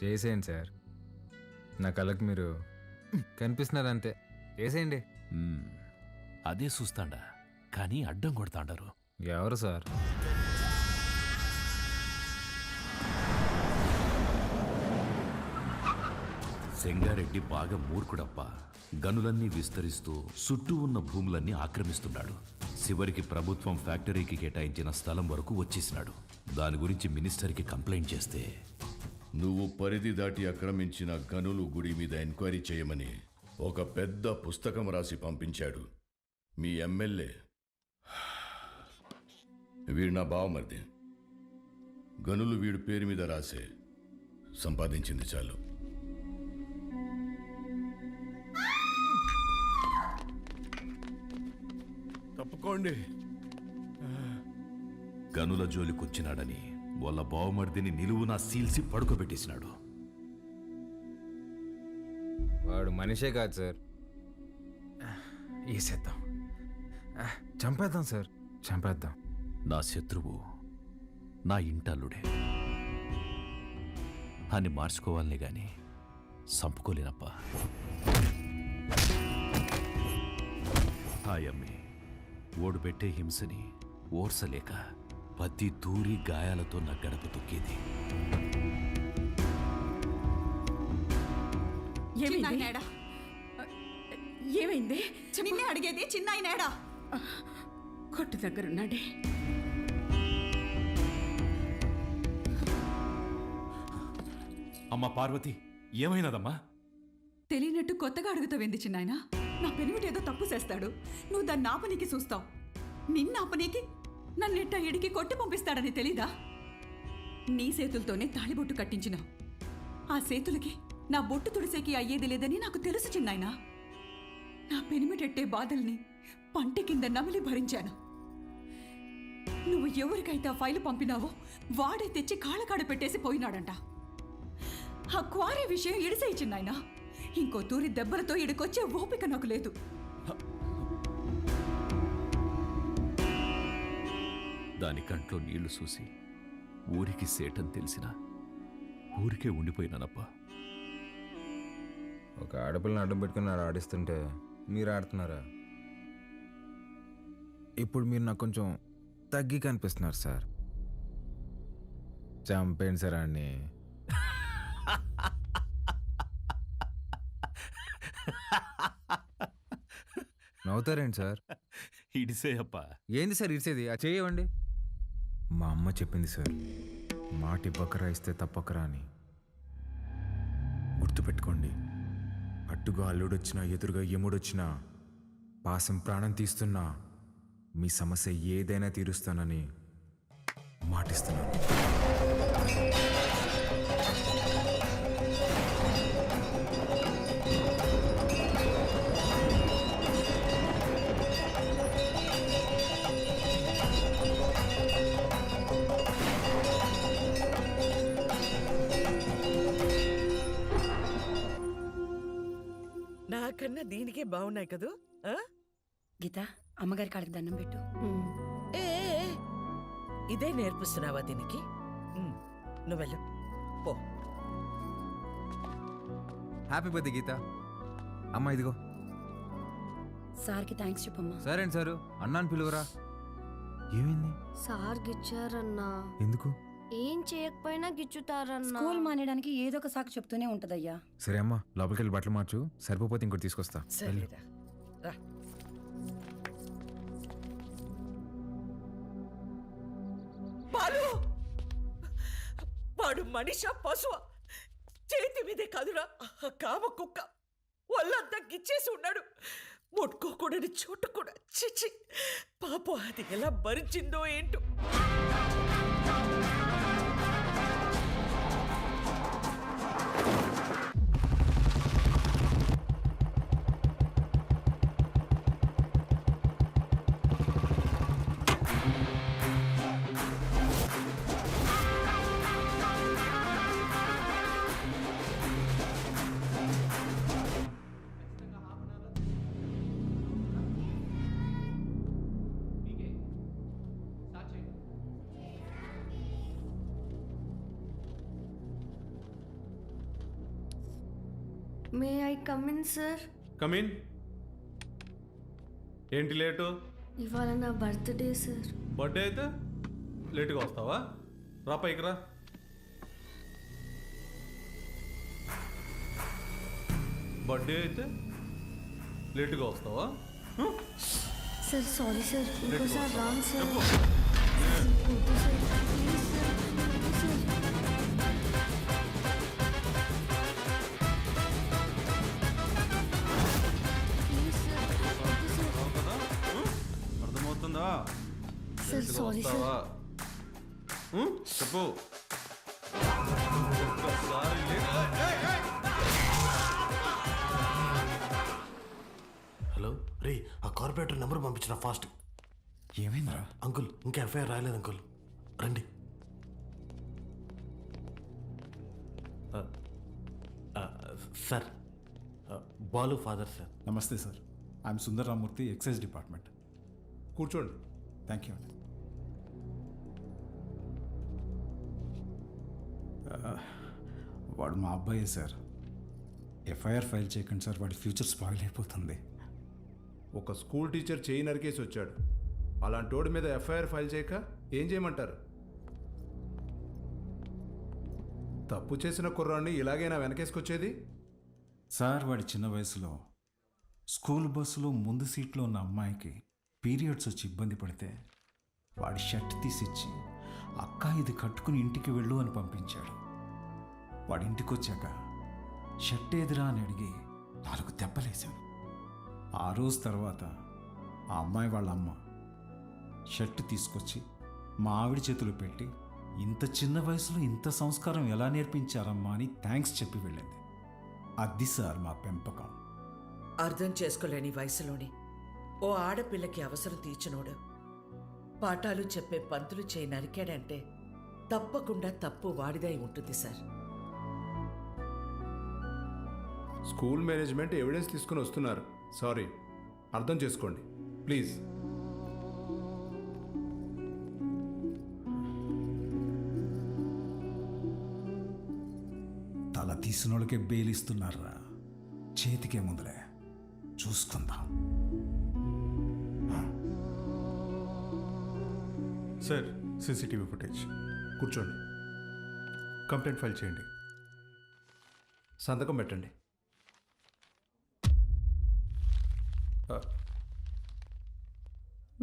Speaker 9: చేసేయండి సార్, నా కళ్ళకి మీరు కనిపిస్తున్నారంతే. చేసేయండి.
Speaker 3: అదే చూస్తాండా, కానీ అడ్డం కొడతాండారు.
Speaker 9: ఎవరు సార్?
Speaker 3: సెంగారెడ్డి బాగా మూర్ఖుడప్పా. గనులన్నీ విస్తరిస్తూ చుట్టూ ఉన్న భూములన్నీ ఆక్రమిస్తున్నాడు. చివరికి ప్రభుత్వం ఫ్యాక్టరీకి కేటాయించిన స్థలం వరకు వచ్చేసినాడు. దాని గురించి మినిస్టర్కి కంప్లైంట్ చేస్తే,
Speaker 4: నువ్వు పరిధి దాటి ఆక్రమించిన గనులు గుడి మీద ఎంక్వైరీ చేయమని ఒక పెద్ద పుస్తకం రాసి పంపించాడు మీ ఎమ్మెల్యే. వీడు నా బావమరిది. గనులు వీడి పేరు మీద రాసే, సంపాదించింది చాలు.
Speaker 6: తప్పుకోండి.
Speaker 3: గనుల జోలికొచ్చినాడని వాళ్ళ బావమర్దిని నిలువునా సీల్సి పడుకోబెట్టేసినాడు.
Speaker 9: వాడు మనిషే కాదు సార్. వేసేద్దాం, చంపేద్దాం సార్, చంపేద్దాం.
Speaker 3: నా శత్రువు నా ఇంటల్లుడే అని మార్చుకోవాలనే గాని చంపుకోలేనప్పా. హాయమ్మి ఓడు పెట్టే హింసని ఓర్సలేక పత్తి దూరి గాయాలతో నా గడప తొక్కేది.
Speaker 2: ఏమైంది? నిన్నే అడిగేది. చిన్నాయనేడా?
Speaker 15: కొట్టు దగ్గరున్నాడే.
Speaker 3: అమ్మ పార్వతి, ఏమైనదమ్మా?
Speaker 15: తెలియనట్టు కొత్తగా అడుగుతావేంది చిన్నాయన? నా పెనిమిటి ఏదో తప్పు చేస్తాడు, నువ్వు దాన్ని ఆపనీకి చూస్తావు. నిన్న ఆపనీకి నన్నెట్ట ఇడికి కొట్టి పంపిస్తాడని తెలీదా? నీ చేతులతోనే తాళిబొట్టు కట్టించినావు. ఆ చేతులకి నా బొట్టు తుడిసేకి అయ్యేది లేదని నాకు తెలుసు చిన్నాయన. నా పెనిమిటెట్టే బాధల్ని పంటి కింద నమిలి భరించాను. నువ్వు ఎవరికైతే ఆ ఫైలు పంపినావో వాడే తెచ్చి కాళ్ళకాడ పెట్టేసి పోయినాడంట. ఆ క్వారీ విషయం ఇడిసేయి చిన్నాయన. ఇంకో తూరి దెబ్బలతో ఇడికొచ్చే ఓపిక నాకు లేదు.
Speaker 3: దాని కంట్లో నీళ్లు చూసి ఊరికి సేటని తెలిసినా ఊరికే ఉండిపోయినానప్పా.
Speaker 9: ఒక ఆడపిల్లని అడ్డం పెట్టుకుని ఆడిస్తుంటే మీరు ఆడుతున్నారా? ఇప్పుడు మీరు నాకు కొంచెం తగ్గి కనిపిస్తున్నారు సార్. చంపేయండి సార్ అన్ని. నవ్వుతారేంటి సార్?
Speaker 3: ఇడిసేయప్పా.
Speaker 9: ఏంది సార్ ఇడిసేది? ఆ చేయవండి. మా అమ్మ చెప్పింది సార్, మాట ఇవ్వకరా ఇస్తే తప్పకరా అని. గుర్తుపెట్టుకోండి, అట్టుగా అల్లుడొచ్చినా ఎదురుగా యముడొచ్చినా పాసం ప్రాణం తీస్తున్నా మీ సమస్య ఏదైనా తీరుస్తానని మాటిస్తున్నాను.
Speaker 10: దానికన్నా దీనికే బాగున్నాయి కదూ ఆ?
Speaker 2: గీత అమ్మగారి కాళ్ళకి దండం పెట్టు.
Speaker 10: ఏ ఏ, ఏ, ఇదే నేర్పిస్తున్నావా దీనికి నువ్వు వెళ్ళు పో.
Speaker 9: హ్యాపీ బర్త్డే గీత. అమ్మా ఇదిగో.
Speaker 2: సార్కి థ్యాంక్స్ చెప్పమ్మా.
Speaker 9: సరే అండి సారు, అన్నాను పిలువరా. ఏమైంది?
Speaker 14: సార్ గిచ్చారన్నా.
Speaker 9: ఎందుకు?
Speaker 14: ఏం చేయకపోయినా గిచ్చుతారన్నా.
Speaker 2: స్కూల్ మానేయడానికి ఏదో ఒక సాకు చెప్తూనే ఉంటదయ్యా.
Speaker 9: సరే అమ్మా, లోపలికి వెళ్ళి బట్టలు మార్చు. సరిపోతే ఇంకోటి తీసుకొస్తా. వెళ్ళు.
Speaker 10: సరేరా రా. బాలు, వాడు మనిషా పశువా? చేతి మీదే కాదురా కామ కుక్క. ఒళ్ళంతా గిచ్చేసి ఉన్నాడు. ముట్టుకోకూడని చోటు కూడా. చిచి, పాపం అది ఎలా భరించిందో ఏంటో.
Speaker 14: May I come in sir?
Speaker 6: Come in. ఏంటి లేటు?
Speaker 14: ఇవాళ నా బర్త్డే సార్.
Speaker 6: బర్త్డే అయితే లేటుగా వస్తావా? రా పైకి రా. బర్త్డే అయితే లేటుగా వస్తావా?
Speaker 14: సార్ సారీ సార్, ఇంకోసారి రాంగ్ సార్.
Speaker 6: చెప్పు.
Speaker 14: వద్దు సార్, ప్లీజ్ సార్, వద్దు సార్. ప్లీజ్ సార్, వద్దు సార్.
Speaker 6: అర్థమవుతుందా?
Speaker 14: సార్
Speaker 6: లేటుగా
Speaker 14: సారీ సార్.
Speaker 6: వస్తావా? చెప్పు. ఒక్కసారి
Speaker 8: హలో రే, ఆ కార్పొరేటర్ నెంబర్ పంపించిన ఫాస్ట్.
Speaker 9: ఏమైందిరా?
Speaker 8: అంకుల్ ఇంకా ఎఫ్ఐఆర్ రాయలేదు అంకుల్, రండి. Sir, Balu father sir.
Speaker 11: నమస్తే sir, I'm Sundar Ramurthy, excise department. కూర్చోండి. థ్యాంక్ యూ అండి. వాడు మా అబ్బాయే సార్. ఎఫ్ఐఆర్ ఫైల్ చేయకండి సార్, వాడి ఫ్యూచర్ స్పాయిల్ అయిపోతుంది.
Speaker 5: ఒక స్కూల్ టీచర్ చేయి నరికేసి వచ్చాడు. అలాంటి వాడి మీద ఎఫ్ఐఆర్ ఫైల్ చేయక ఏం చేయమంటారు? తప్పు చేసిన కుర్రాన్ని ఇలాగైనా వెనకేసుకొచ్చేది?
Speaker 11: సార్, వాడి చిన్న వయసులో స్కూల్ బస్సులో ముందు సీట్లో ఉన్న అమ్మాయికి పీరియడ్స్ వచ్చి ఇబ్బంది పడితే వాడి షర్ట్ తీసిచ్చి, అక్క ఇది కట్టుకుని ఇంటికి వెళ్ళు అని పంపించాడు. వాడి ఇంటికి వచ్చాక షర్ట్ ఏదిరా అని అడిగి 4 దెబ్బలేశాను. ఆ రోజు తర్వాత ఆ అమ్మాయి వాళ్ళ అమ్మ షర్ట్ తీసుకొచ్చి మా ఆవిడ చేతులు పెట్టి, ఇంత చిన్న వయసులో ఇంత సంస్కారం ఎలా నేర్పించారమ్మా అని థ్యాంక్స్ చెప్పి వెళ్ళింది. అది సార్ మా పెంపకం.
Speaker 10: అర్థం చేసుకోలేని వయసులోని ఓ ఆడపిల్లకి అవసరం తీర్చినోడు పాఠాలు చెప్పే పంతులు చేయి నరికాడంటే తప్పకుండా తప్పు వాడిదై ఉంటుంది సార్.
Speaker 5: స్కూల్ మేనేజ్మెంట్ ఎవిడెన్స్ తీసుకుని వస్తున్నారు. సారీ, అర్థం చేసుకోండి ప్లీజ్.
Speaker 11: తల తీసిన వాళ్ళకే బెయిలిస్తున్నారా? చేతికే ముందులే, చూసుకుందాం.
Speaker 5: Sir, CCTV footage. కూర్చోండి. కంప్లైంట్ ఫైల్ చేయండి. సంతకం పెట్టండి.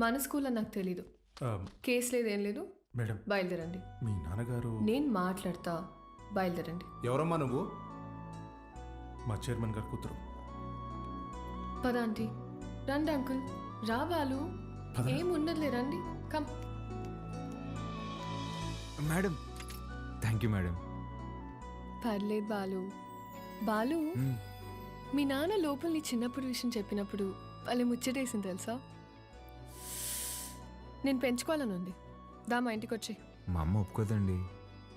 Speaker 12: మన స్కూల్ అని నాకు తెలీదు. కేసు లేదు, ఏం లేదు.
Speaker 5: మేడం,
Speaker 12: బయలుదేరండి.
Speaker 5: మీ నాన్నగారు.
Speaker 12: నేను మాట్లాడతా, బయలుదేరండి.
Speaker 5: ఎవరమ్మా నువ్వు? మా చైర్మన్ గారు కూతురు.
Speaker 12: పద ఆంటీ. రండి అంకుల్. రా బాలు, ఏమున్నదిలే, రండి. Come.
Speaker 9: Madam, thank you madam.
Speaker 12: పర్లేదు బాలు. బాలు, మీ నాన్న లోపల నీ చిన్నప్పుడు విషయం చెప్పినప్పుడు వాళ్ళు ముచ్చటేసింది తెలుసా? నేను పెంచుకోవాలని ఉంది. దా మా ఇంటికి వచ్చి.
Speaker 9: మా అమ్మ ఒప్పుకోదండి.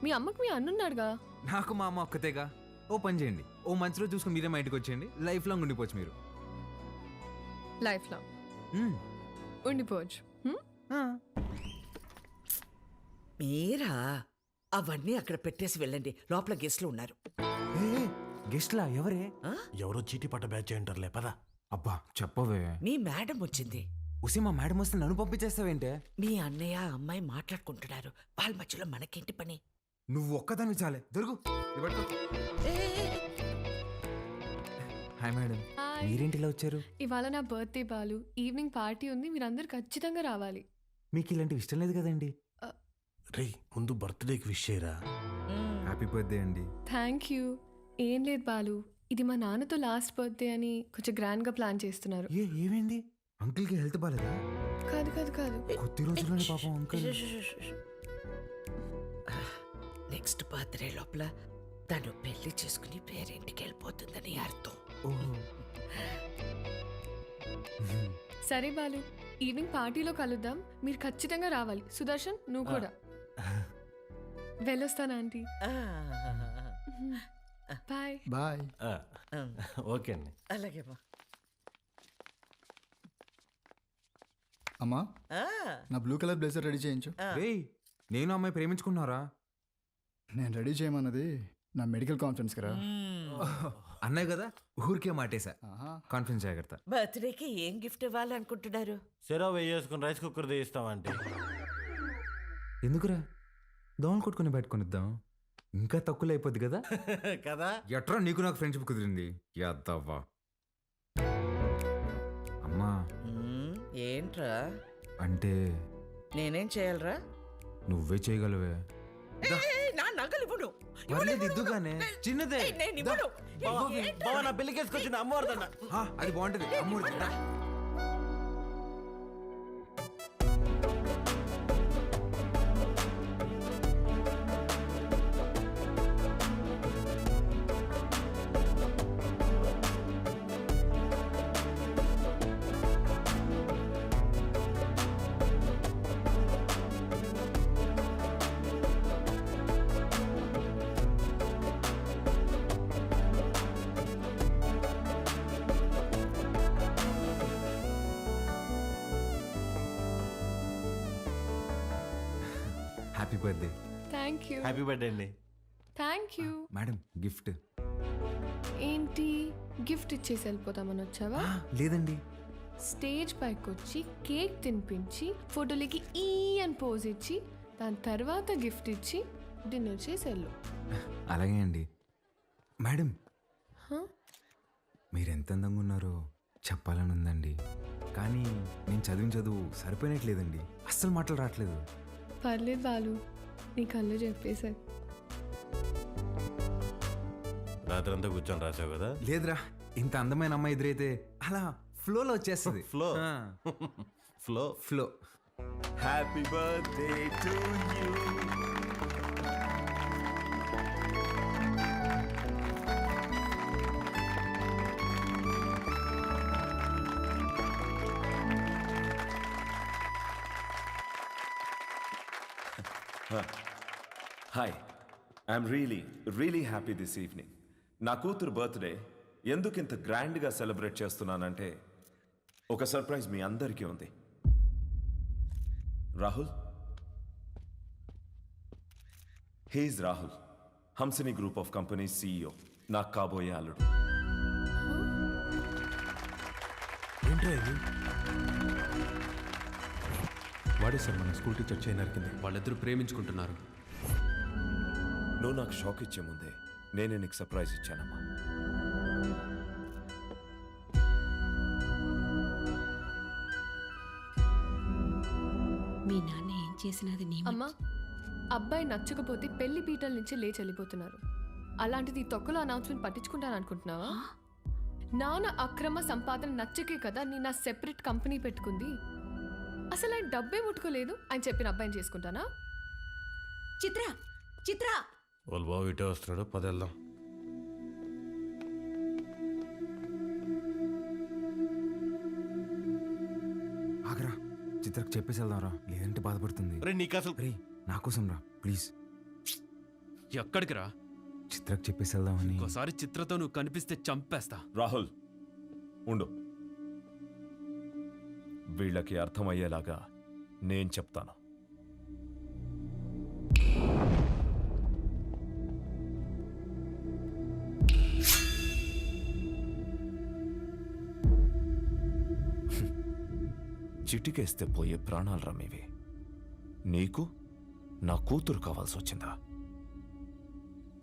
Speaker 12: మీ అమ్మకు మీ అన్నున్నాడుగా.
Speaker 9: నాకు మా అమ్మ ఒక్కతేగా. ఓ పని చేయండి, ఓ మంచి రోజు చూసుకుని మీరే మా ఇంటికి వచ్చేయండి. లైఫ్ లాంగ్ ఉండిపోవచ్చు మీరు.
Speaker 12: Life long ఉండిపోవచ్చు.
Speaker 10: మీరా అవన్నీ అక్కడ పెట్టేసి వెళ్ళండి, లోపల గెస్ట్లు ఉన్నారు.
Speaker 9: గెస్ట్లా ఎవరే?
Speaker 8: ఎవరో చీటీ పట్ట బ్యాచ్ అంటారులే పదా.
Speaker 9: అబ్బా చెప్పవే.
Speaker 10: మీ మేడం వచ్చింది.
Speaker 9: ఉసి మా మేడం వస్తే నన్ను పంపించేస్తావేంటే?
Speaker 10: మీ అన్నయ్య అమ్మాయి మాట్లాడుకుంటున్నారు, వాళ్ళ మధ్యలో మనకేంటి పని?
Speaker 9: నువ్వు ఒక్కదాన్ని చాలే దొరుకు. Hi madam,
Speaker 12: hi.
Speaker 9: మీరేంటిలా వచ్చారు?
Speaker 12: ఇవాళ నా బర్త్డే బాలు, ఈవినింగ్ పార్టీ ఉంది, మీరందరూ ఖచ్చితంగా రావాలి.
Speaker 9: మీకు ఇలాంటివి ఇష్టం లేదు కదండి.
Speaker 8: రే ముందు బర్త్డేకి విష్ చేయరా.
Speaker 9: హ్యాపీ బర్త్డే అండి.
Speaker 12: Thank you. ఏం లేదు బాలు, ఇది మా నాన్నతో లాస్ట్ బర్త్డే అని కొంచెం గ్రాండ్గా ప్లాన్ చేస్తున్నారు.
Speaker 9: ఏమైంది? అంకుల్కి హెల్త్ బాలేదా?
Speaker 12: కాదు కాదు కాదు,
Speaker 9: కొద్ది రోజుల్లోనే పాపం అంకుల్.
Speaker 10: నెక్స్ట్ బర్త్డే లోపల తను పెళ్లి చేసుకుని పేరింటికి వెళ్ళిపోతుందని అర్థం.
Speaker 12: సరే బాలు, ఈవినింగ్ పార్టీలో కలుద్దాం, మీరు ఖచ్చితంగా రావాలి. సుదర్శన్ నువ్వు కూడా. వెళ్ళొస్తాను ఆంటీ. Bye
Speaker 5: bye.
Speaker 6: ఓకే అండి.
Speaker 10: అలాగే
Speaker 5: అమ్మా, నా బ్లూ కలర్ బ్లేజర్ రెడీ చేయించు.
Speaker 9: నేను అమ్మాయి ప్రేమించుకున్నారా?
Speaker 5: నేను రెడీ చేయమన్నది నా మెడికల్ కాన్ఫరెన్స్ కదా.
Speaker 9: అన్నయ్య కదా, ఊరికే మాటేశా. కాన్ఫరెన్స్ జాగ్రత్త.
Speaker 10: బర్త్డేకి ఏం గిఫ్ట్ ఇవ్వాలనుకుంటున్నారు?
Speaker 6: సెరో వేసుకుని రైస్ కుక్కర్ తీస్తామంటే.
Speaker 9: ఎందుకురా, దోమలు కొట్టుకుని పెట్టుకునిద్దాం, ఇంకా తక్కువ అయిపోద్ది కదా.
Speaker 6: కదా
Speaker 9: ఎట్రా నీకు నాకు ఫ్రెండ్షిప్ కుదిరింది యాదవ్వా. అమ్మా
Speaker 10: ఏంట్రా
Speaker 9: అంటే
Speaker 10: నేనేం చేయాలరా?
Speaker 9: నువ్వే చేయగలవే.
Speaker 10: నా నగలు ఇవ్వను.
Speaker 9: దిద్దుగానే చిన్నదే.
Speaker 10: నేను ఇవ్వను.
Speaker 6: బావ నా పెళ్ళికేసుకొచ్చిన అమ్మవారిదన్న.
Speaker 9: అది బాగుంటది అమ్మూరి. Happy birthday.
Speaker 12: Thank you.
Speaker 6: Happy birthday అండి.
Speaker 12: Thank you.
Speaker 9: మేడం గిఫ్ట్
Speaker 12: ఏంటి, గిఫ్ట్ ఇచ్చేసి వెళ్ళిపోతామని వచ్చావా?
Speaker 9: లేదండి,
Speaker 12: స్టేజ్ పైకి వచ్చి కేక్ తినిపించి ఫోటోలకి ఈ అని పోజ్ ఇచ్చి దాని తర్వాత గిఫ్ట్ ఇచ్చి డిన్నర్ చేసి వెళ్ళు.
Speaker 9: అలాగే అండి. మేడం మీరు ఎంత అందంగా ఉన్నారో చెప్పాలని ఉందండి, కానీ నేను చదివిన చదువు సరిపోయినట్లేదండి, అస్సలు మాటలు రావట్లేదు.
Speaker 12: పర్లేదు బాలు, నీ కళ్ళు చెప్పేశారు.
Speaker 6: రాత్రంతా కూర్చొని రాసావు కదా.
Speaker 9: లేదురా, ఇంత అందమైన అమ్మాయి ఎదురైతే అలా ఫ్లోలో వచ్చేస్తుంది.
Speaker 6: Flow flow
Speaker 9: flow.
Speaker 1: Happy birthday to you. Hi, I'm really happy this evening. నా కూతురు బర్త్డే ఎందుకు ఇంత గ్రాండ్గా సెలబ్రేట్ చేస్తున్నానంటే ఒక సర్ప్రైజ్ మీ అందరికీ ఉంది. Rahul, he's Rahul, Hamsini group of companies CEO, నాకు కాబోయే అల్లుడు.
Speaker 13: వాడే సార్ మన స్కూల్ టీచర్ చైన్ నరికింది. వాళ్ళిద్దరూ ప్రేమించుకుంటున్నారు.
Speaker 1: నువ్వు నాకు షాక్ ఇచ్చే ముందే నేనే నీకు సర్ప్రైజ్ ఇచ్చానమ్మా.
Speaker 14: మీ నాన్న ఏం చేసినది నీ
Speaker 12: అమ్మా, అబ్బాయి నచ్చకపోతే పెళ్లి పీటల నుంచి లేచి వెళ్ళిపోతున్నారు. అలాంటిది ఈ తొక్కలో అనౌన్స్మెంట్ పట్టించుకుంటాను అనుకుంటున్నావా? నాన్న అక్రమ సంపాదన నచ్చకే కదా నేను నా సెపరేట్ కంపెనీ పెట్టుకుంది. అసలు ఆయన డబ్బే ముట్టుకోలేదు, ఆయన చెప్పిన అబ్బాయిని చేసుకుంటానా?
Speaker 14: చిత్ర
Speaker 8: వాళ్ళు బాబు ఇటే వస్తున్నాడు, పదేళ్దాం.
Speaker 9: ఆగరా, చిత్రకు చెప్పేసి వెళ్దాం రా, లేదంటే బాధపడుతుంది.
Speaker 6: నీకు అసలు
Speaker 9: రే నా కోసం రా ప్లీజ్.
Speaker 13: ఎక్కడికి రా?
Speaker 9: చిత్రకు చెప్పేసి వెళ్దామని.
Speaker 13: ఒకసారి చిత్రతో నువ్వు కనిపిస్తే చంపేస్తా.
Speaker 1: రాహుల్ ఉండు, వీళ్ళకి అర్థమయ్యేలాగా నేను చెప్తాను. చిటికేస్తే పోయే ప్రాణాలు రమ్మేవి. నీకు నా కూతురు కావాల్సి వచ్చిందా?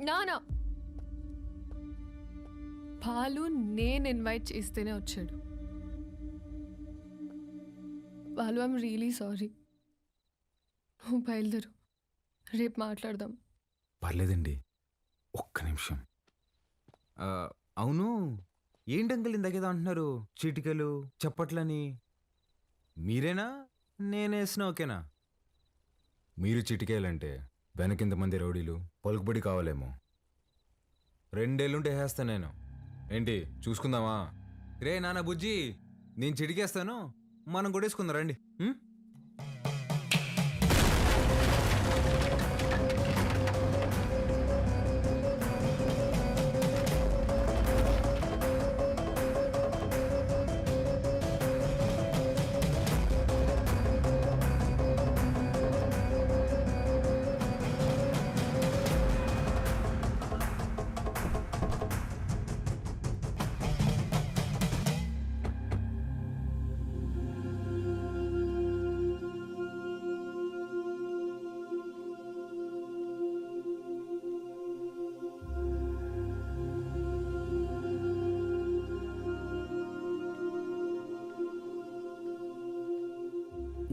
Speaker 12: నానా బాలు నేను ఇన్వైట్ చేస్తేనే వచ్చాడు. Balu I'm really sorry. నువ్వు బయలుదేరు, రేపు మాట్లాడదాం.
Speaker 9: పర్లేదండి, ఒక్క నిమిషం. అవును, ఏంటి అంకుల్ ఇందాకేదో అంటున్నారు, చీటికలు చప్పట్లని? మీరేనా నేనేసిన ఓకేనా? మీరు చిటికేయాలంటే వెనకింతమంది రౌడీలు పలుకుబడి కావాలేమో. 2 ఏళ్ళుంటే వేస్తాను నేను. ఏంటి చూసుకుందామా? రే నాన్న బుజ్జి, నేను చిటికేస్తాను, మనం కొట్టేసుకుందాం రండి.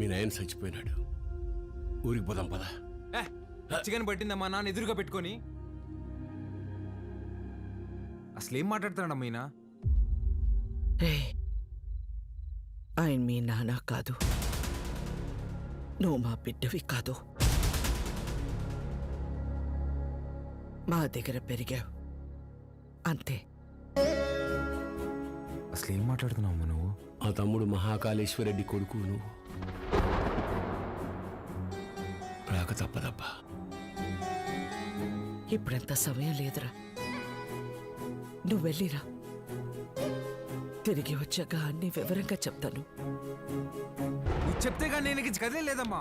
Speaker 8: మీ నాయన చచ్చిపోయినాడు, ఊరికి పోదాం పదా.
Speaker 9: చికెన్ పట్టిందమ్మా నాన్న ఎదురుగా పెట్టుకొని. అసలేం మాట్లాడుతున్నాడమ్మా ఈయన?
Speaker 10: ఆయన మీ నాన్న కాదు, నువ్వు మా బిడ్డవి కాదు. మా దగ్గర పెరిగావు అంతే.
Speaker 9: అసలేం మాట్లాడుతున్నావు నువ్వు?
Speaker 8: ఆ తమ్ముడు మహాకాళేశ్వరరెడ్డి కొడుకు నువ్వు. రాక తప్పదబ్బా.
Speaker 10: ఇప్పుడంత సమయం లేదురా, నువ్వు వెళ్ళిరా. తిరిగి వచ్చాక అన్ని వివరంగా చెప్తాను.
Speaker 9: నువ్వు చెప్తే కానీ నేను కదే లేదమ్మా.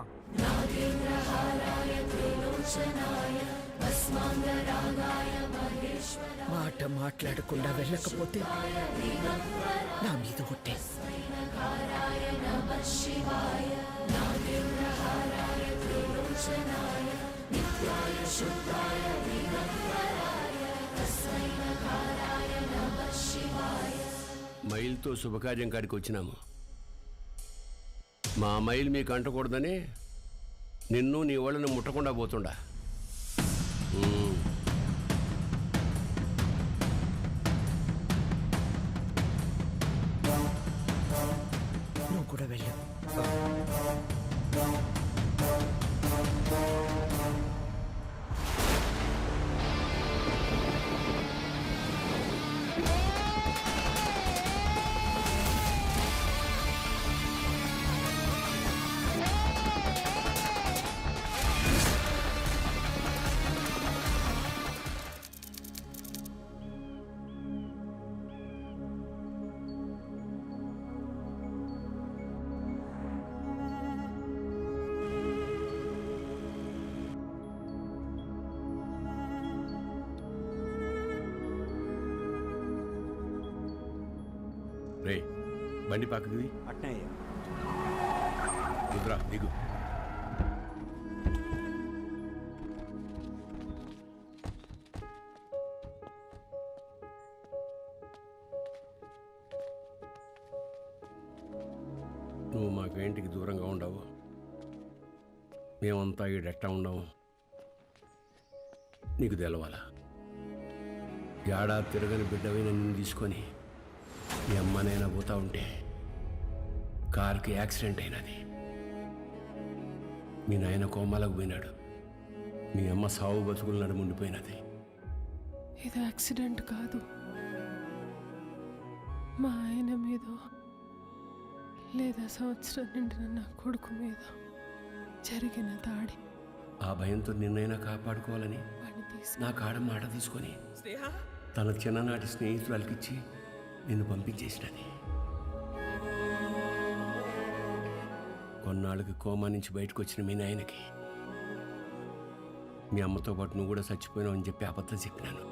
Speaker 10: మాట మాట్లాడకుండా వెళ్ళకపోతే నా మీద ఒట్టే.
Speaker 8: మైల్తో శుభకార్యం కాడికి వచ్చినాము. మా మైల్ మీకు అంటకూడదని నిన్ను నీ వాళ్ళని ముట్టకుండా పోతుండా.
Speaker 10: నువ్వు కూడా వెళ్ళు.
Speaker 8: రే బండి పక్కది దిగురా, దిగు. నువ్వు మాకు ఇంటికి దూరంగా ఉండవు, మేమంతా ఈడెట్టా ఉండవు. నీకు తెలవాలా, ఏడాది తిరగని బిడ్డవైన నిన్ను తీసుకొని మీ అమ్మనైనా పోతా ఉంటే కారుకి యాక్సిడెంట్ అయినది. మీ నాయన కోమాలకు పోయినాడు, మీ అమ్మ సావు బతుకులు నడుముండిపోయినది.
Speaker 15: ఇది యాక్సిడెంట్ కాదు, మా ఆయన మీద లేదా సంవత్సరం నిండిన నా కొడుకు మీద జరిగిన దాడి.
Speaker 8: ఆ భయంతో నిన్నైనా కాపాడుకోవాలని నా కాడ మాట తీసుకొని తన చిన్ననాటి స్నేహితురాలకిచ్చి నిన్ను పంపించేసినది. కొన్నాళ్ళకి కోమా నుంచి బయటకు వచ్చిన మీ నాయనకి మీ అమ్మతో పాటు నువ్వు కూడా చచ్చిపోయినావు అని చెప్పి అబద్ధం చెప్పినాను.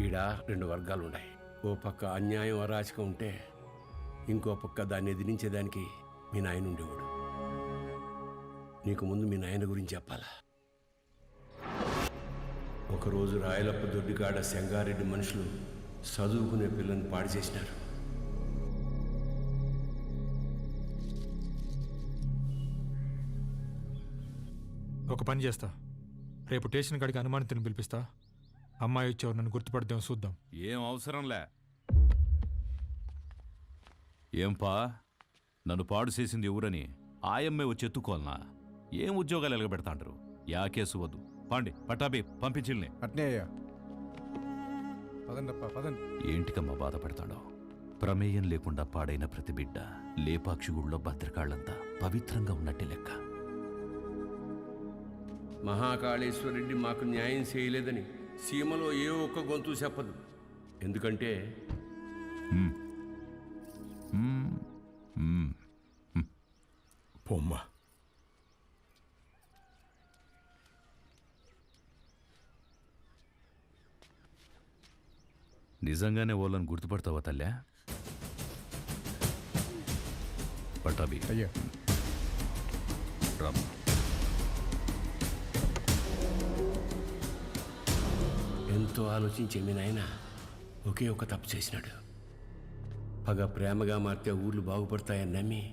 Speaker 8: ఈడ 2 వర్గాలు ఉన్నాయి. ఓ పక్క అన్యాయం అరాచకం ఉంటే ఇంకో పక్క దాన్ని ఎదిరించేదానికి మీ నాయన ఉండేవాడు. నీకు ముందు మీ నాయన గురించి చెప్పాలా? ఒకరోజు రాయలప్ప దొడ్డికాడ సెంగారెడ్డి మనుషులు చదువుకునే పిల్లని పాడు చేసినారు.
Speaker 16: ఒక పని చేస్తా, రేపు స్టేషన్ కాడికి అనుమానితుని పిలిపిస్తా. అమ్మాయి వచ్చేవారు నన్ను గుర్తుపడదాం, చూద్దాం.
Speaker 3: ఏం అవసరంలే. ఏంపా, నన్ను పాడు చేసింది ఎవరని ఆయమ్మే వచ్చి ఎత్తుకోవాలనా? ఏం ఉద్యోగాలు ఎలగబెడతాంటారు? యా కేసు వద్దు. పాండి పట్టాబి పంపించిల్ని.
Speaker 5: అట్నే అయ్యా. పదండప్ప పదండి.
Speaker 3: ఏంటికమ్మా బాధపడతాడో? ప్రమేయం లేకుండా పాడైన ప్రతి బిడ్డ లేపాక్షి గుళ్ళో భద్రకాళ్ళంతా పవిత్రంగా ఉన్నట్టే లెక్క.
Speaker 8: మహాకాళేశ్వరరెడ్డి మాకు న్యాయం చేయలేదని సీమలో ఏ ఒక్క గొంతు చెప్పదు. ఎందుకంటే
Speaker 4: పొమ్మ
Speaker 3: నిజంగానే వాళ్ళని గుర్తుపడతావా తల్లా? పట్టాబి
Speaker 5: అయ్యా.
Speaker 3: రామ్.
Speaker 8: ఎంతో ఆలోచించే మీ నాయన ఒకే ఒక తప్పు చేసినాడు. పగ ప్రేమగా మారితే ఊర్లు బాగుపడతాయని నమ్మి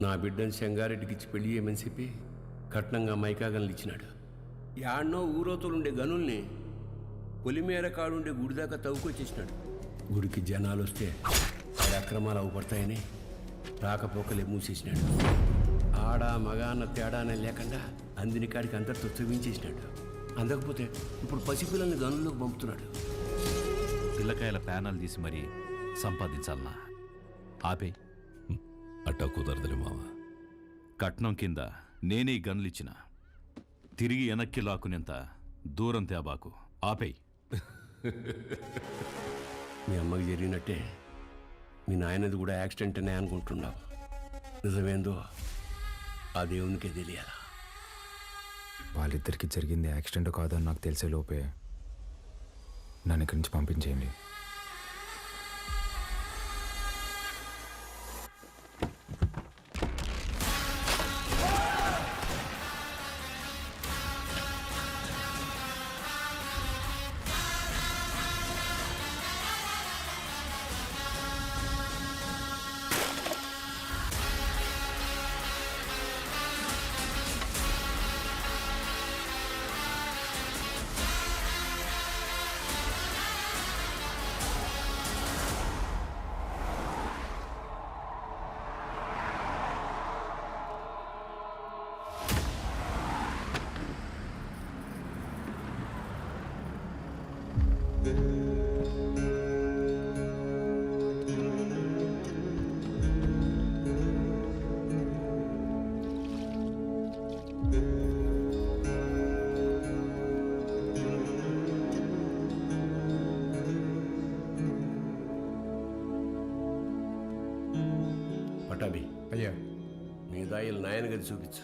Speaker 8: నా బిడ్డను సెంగారెడ్డికి ఇచ్చి పెళ్లి చేయమని చెప్పి కట్నంగా మైకాగన్లు ఇచ్చినాడు. యాడ్నో ఊరోతులుండే గనుల్ని పొలిమేర కాడుండే గుడి దాకా తవ్వుకొచ్చేసినాడు. గుడికి జనాలు వస్తే వారి అక్రమాలు అవుపడతాయని రాకపోకలే మూసేసినాడు. ఆడ మగ అన్న తేడానే లేకుండా అందిని కాడికి అంతటితో చూపించేసినాడు. అందకపోతే ఇప్పుడు పసిపిల్లల్ని గనుల్లోకి పంపుతున్నాడు.
Speaker 3: పిల్లకాయల ప్యానాలు తీసి మరీ సంపాదించాలనా? ఆపే.
Speaker 1: అట్టా కుదరదులే మావ.
Speaker 3: కట్నం కింద నేనే గన్లిచ్చిన తిరిగి వెనక్కి లాక్కునేంత దూరం తేబాకు. ఆపేయ్.
Speaker 8: మీ అమ్మకి జరిగినట్టే మీ నాయనది కూడా యాక్సిడెంట్ అనే అనుకుంటున్నావు. నిజమేందో ఆ దేవునికే తెలియాలా?
Speaker 9: వాళ్ళిద్దరికి జరిగింది యాక్సిడెంట్ కాదని నాకు తెలిసే లోపే నన్ను ఇక్కడి నుంచి పంపించేయండి.
Speaker 8: పటాబి
Speaker 5: అయ్యా.
Speaker 8: మీ దాయిలు నాయన గది చూపించు.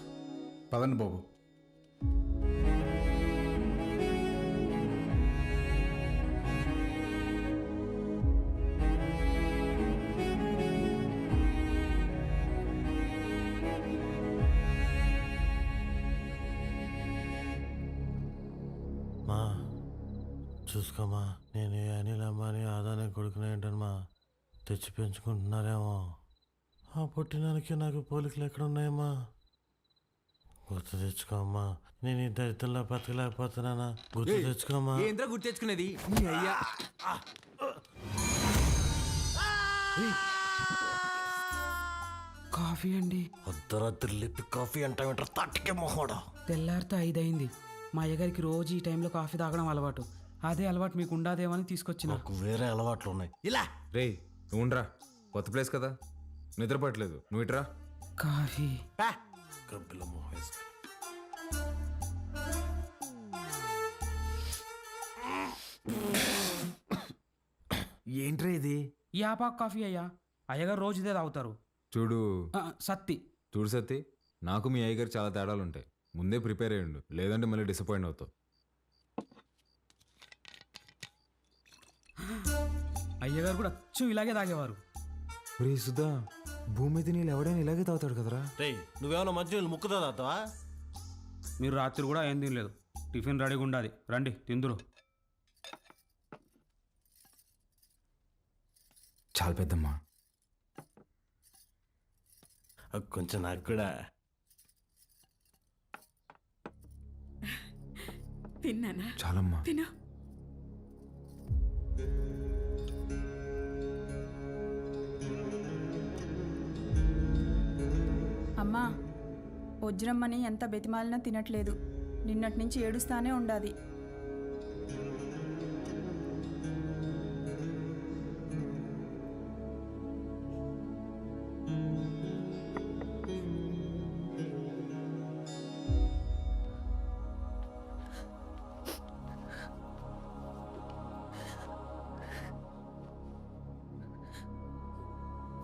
Speaker 5: పదండి బాబు.
Speaker 6: మా చూసుకోమా, నేను అనిల్ అమ్మాని ఆదానే కొడుకునే ఏంటమ్మా తెచ్చి పెంచుకుంటున్నారేమో. ఆ పుట్టినానికి నాకు పోలికలు ఎక్కడున్నాయమ్మా? గుర్తు తెచ్చుకోమ్మా. నేను ఈ దరిద్రంలో బతకలేకపోతున్నానా? గుర్తు తెచ్చుకోమ్మా.
Speaker 9: ఏంద్రా గుర్తు తెచ్చుకునేది? అయ్యా
Speaker 10: కాఫీ అండి.
Speaker 6: అర్ధరాత్రి లేపి కాఫీ అంటావేంటారు? తట్టుకే మొహోడా.
Speaker 10: తెల్లారితో 5 అయింది. మా అయ్యగారికి రోజు ఈ టైంలో కాఫీ తాగడం అలవాటు. అదే అలవాటు మీకు ఉండాదేమని తీసుకొచ్చిన.
Speaker 6: నాకు వేరే అలవాట్లు ఉన్నాయి. ఇలా
Speaker 9: రే నువ్వుండ్రా, కొత్త ప్లేస్ కదా, నిద్రపట్టలేదు. నువ్వు ఇట్రా.
Speaker 10: కాఫీ
Speaker 6: గబ్బిల మొహం వేసుకొని.
Speaker 9: ఏంట్రా ఇది?
Speaker 10: ఈ ఆపాకు కాఫీ అయ్యా. అయ్యగారు రోజు ఇదే తాగుతారు.
Speaker 9: చూడు
Speaker 6: సత్తి
Speaker 9: చూడు సత్తి, నాకు మీ అయ్యగారు చాలా తేడాలు ఉంటాయి. ముందే ప్రిపేర్ అయ్యండు, లేదంటే మళ్ళీ డిసప్పాయింట్ అవుతావు.
Speaker 6: అయ్యగారు కూడా అచ్చం ఇలాగే తాగేవారు.
Speaker 9: రే సుధా, భూమి మీద నీళ్ళు ఎవడైనా ఇలాగే తాగుతాడు కదరా.
Speaker 6: నువ్వేమన్నా మంచి ముక్కుతా తాగుతావా? మీరు రాత్రి కూడా ఏం తినలేదు. టిఫిన్ రెడీగా ఉండాలి, రండి తిందురు.
Speaker 9: చాలా పెద్దమ్మా.
Speaker 6: కొంచెం నాకు కూడా.
Speaker 10: తిన్నానా?
Speaker 9: చాలమ్మా.
Speaker 10: తిను.
Speaker 2: అమ్మా, వజ్రమ్మని ఎంత బెతిమాలినా తినట్లేదు. నిన్నటి నుంచి ఏడుస్తానే ఉండాది.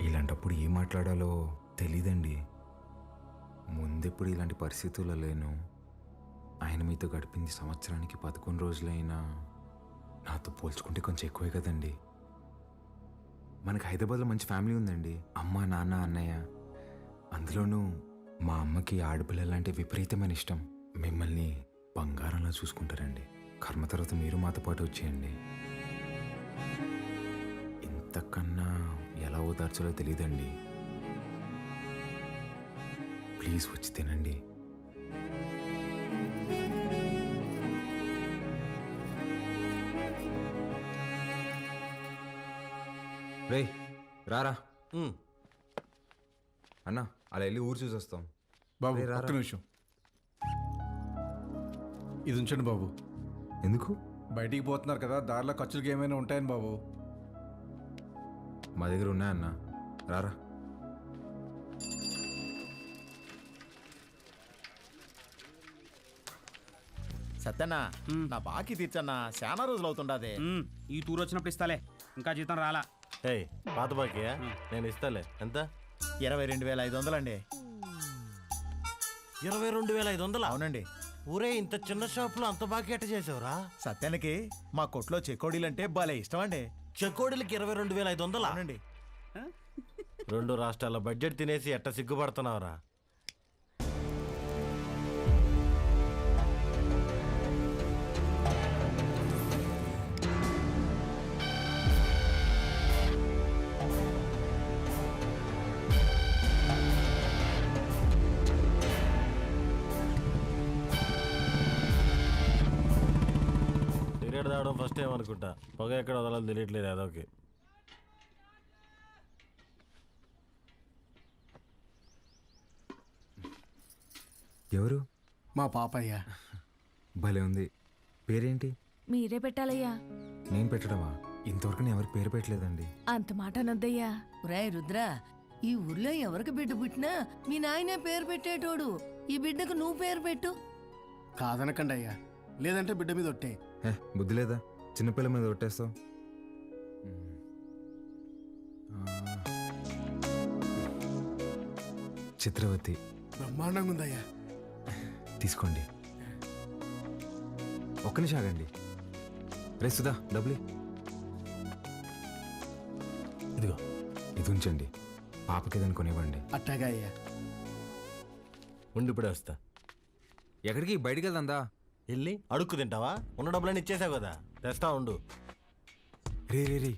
Speaker 9: ఇలాంటప్పుడు ఏం మాట్లాడాలో తెలీదండి. ముందెప్పుడు ఇలాంటి పరిస్థితుల్లో లేను. ఆయన మీతో గడిపింది సంవత్సరానికి 11 రోజులైనా నాతో పోల్చుకుంటే కొంచెం ఎక్కువే కదండి. మనకి హైదరాబాద్లో మంచి ఫ్యామిలీ ఉందండి. అమ్మ, నాన్న, అన్నయ్య. అందులోనూ మా అమ్మకి ఆడపిల్లలంటే విపరీతమైన ఇష్టం. మిమ్మల్ని బంగారంలా చూసుకుంటారండి. కర్మ తర్వాత మీరు మాతో పాటు వచ్చేయండి. ఇంతకన్నా ఎలా ఓదార్చాలో తెలియదండి. ప్లీజ్ వచ్చి తినండి. రే రారా అన్న, అలా వెళ్ళి ఊరు చూసి వస్తాం.
Speaker 5: బాబు
Speaker 9: రే, రారా.
Speaker 5: ఒక్క నిమిషం ఇది ఉంచండి బాబు.
Speaker 9: ఎందుకు?
Speaker 5: బయటికి పోతున్నారు కదా, దారిలో ఖర్చులకి ఏమైనా ఉంటాయని బాబు.
Speaker 9: మా దగ్గర ఉన్నాయన్న, రారా.
Speaker 6: సత్యన్నా, నా బాకీ తీర్చన్నా, చాలా రోజులు అవుతుండదే.
Speaker 17: ఈ టూర్ వచ్చినప్పుడు ఇస్తాలే, ఇంకా జీతం రాలా.
Speaker 6: పాత బాకీ నేను ఇస్తాలే. ఎంత?
Speaker 17: 22,500 అండి.
Speaker 6: 22,500?
Speaker 17: అవునండి.
Speaker 6: ఊరే, ఇంత చిన్న షాపులో అంత బాకీ ఎట్ట చేసావురా?
Speaker 17: సత్యానికి మా కొట్లో చెకోడీలంటే భలే ఇష్టం అండి.
Speaker 6: చెకోడీలకి 22,500?
Speaker 17: అవునండి.
Speaker 6: 2 రాష్ట్రాల బడ్జెట్ తినేసి ఎట్ట సిగ్గుపడుతున్నావురా? సిగరెట్ తాగడం ఫస్ట్ టైం అనుకుంటా. పొగ ఎక్కడ వదలాలి తెలియట్లేదు అదొకే.
Speaker 9: ఎవరు?
Speaker 7: మా పాపయ్య.
Speaker 9: భలే ఉంది. పేరేంటి?
Speaker 12: మీరే పెట్టాలయ్యా.
Speaker 9: నేను పెట్టడమా? ఇంతవరకు నేను ఎవరికి పేరు పెట్టలేదండి.
Speaker 12: అంత మాట అనొద్దయ్యా.
Speaker 10: రాయ్ రుద్ర, ఈ ఊర్లో ఎవరికి బిడ్డ పుట్టినా మీ నాయనే పేరు పెట్టేటోడు. ఈ బిడ్డకు నువ్వు పేరు పెట్టు.
Speaker 7: కాదనకండి అయ్యా, లేదంటే బిడ్డ మీద ఒట్టే.
Speaker 9: బుద్ధి లేదా? చిన్నపిల్ల మీద కొట్టేస్తావు. చిత్రవతి.
Speaker 7: బ్రహ్మాండంగా ఉందయ్యా.
Speaker 9: తీసుకోండి. ఒక్క నిమిషం ఆగండి. రే సుధా, డబ్బులు
Speaker 6: ఇదిగో.
Speaker 9: ఇది ఉంచండి. పాపకి ఏదైనా కొనివ్వండి.
Speaker 7: అట్టాగా అయ్యా.
Speaker 6: ఉండిప్పుడే వస్తా.
Speaker 9: ఎక్కడికి? బయటికి వెళ్దా?
Speaker 6: వెళ్ళి అడుక్కు తింటావా? ఉన్న డబ్బులన్నీ ఇచ్చేసావు కదా, తెస్తా ఉండు.
Speaker 9: రే రే రే,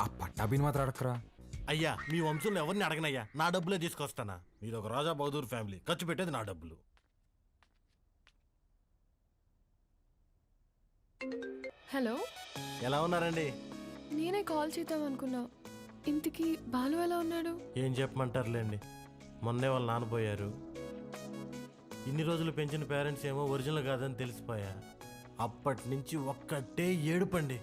Speaker 9: ఆ పట్టాభిని మాత్రం అడక్కరా.
Speaker 6: అయ్యా, మీ వంశంలో ఎవరిని అడగనయ్యా, నా డబ్బులే తీసుకొస్తానా. మీది ఒక రాజా బహదూర్ ఫ్యామిలీ, ఖర్చు పెట్టేది నా డబ్బులు.
Speaker 12: హలో,
Speaker 6: ఎలా ఉన్నారండి?
Speaker 12: నేనే కాల్ చేద్దాం అనుకున్నా. ఇంతకీ బాలు ఎలా ఉన్నాడు?
Speaker 6: ఏం చెప్పమంటారులేండి, మొన్నే వాళ్ళు నాన్నపోయారు. ఇన్ని రోజులు పెంచిన పేరెంట్స్ ఏమో ఒరిజినల్ కాదని తెలిసిపోయా. అప్పటి నుంచి ఒక్కటే ఏడుపండి.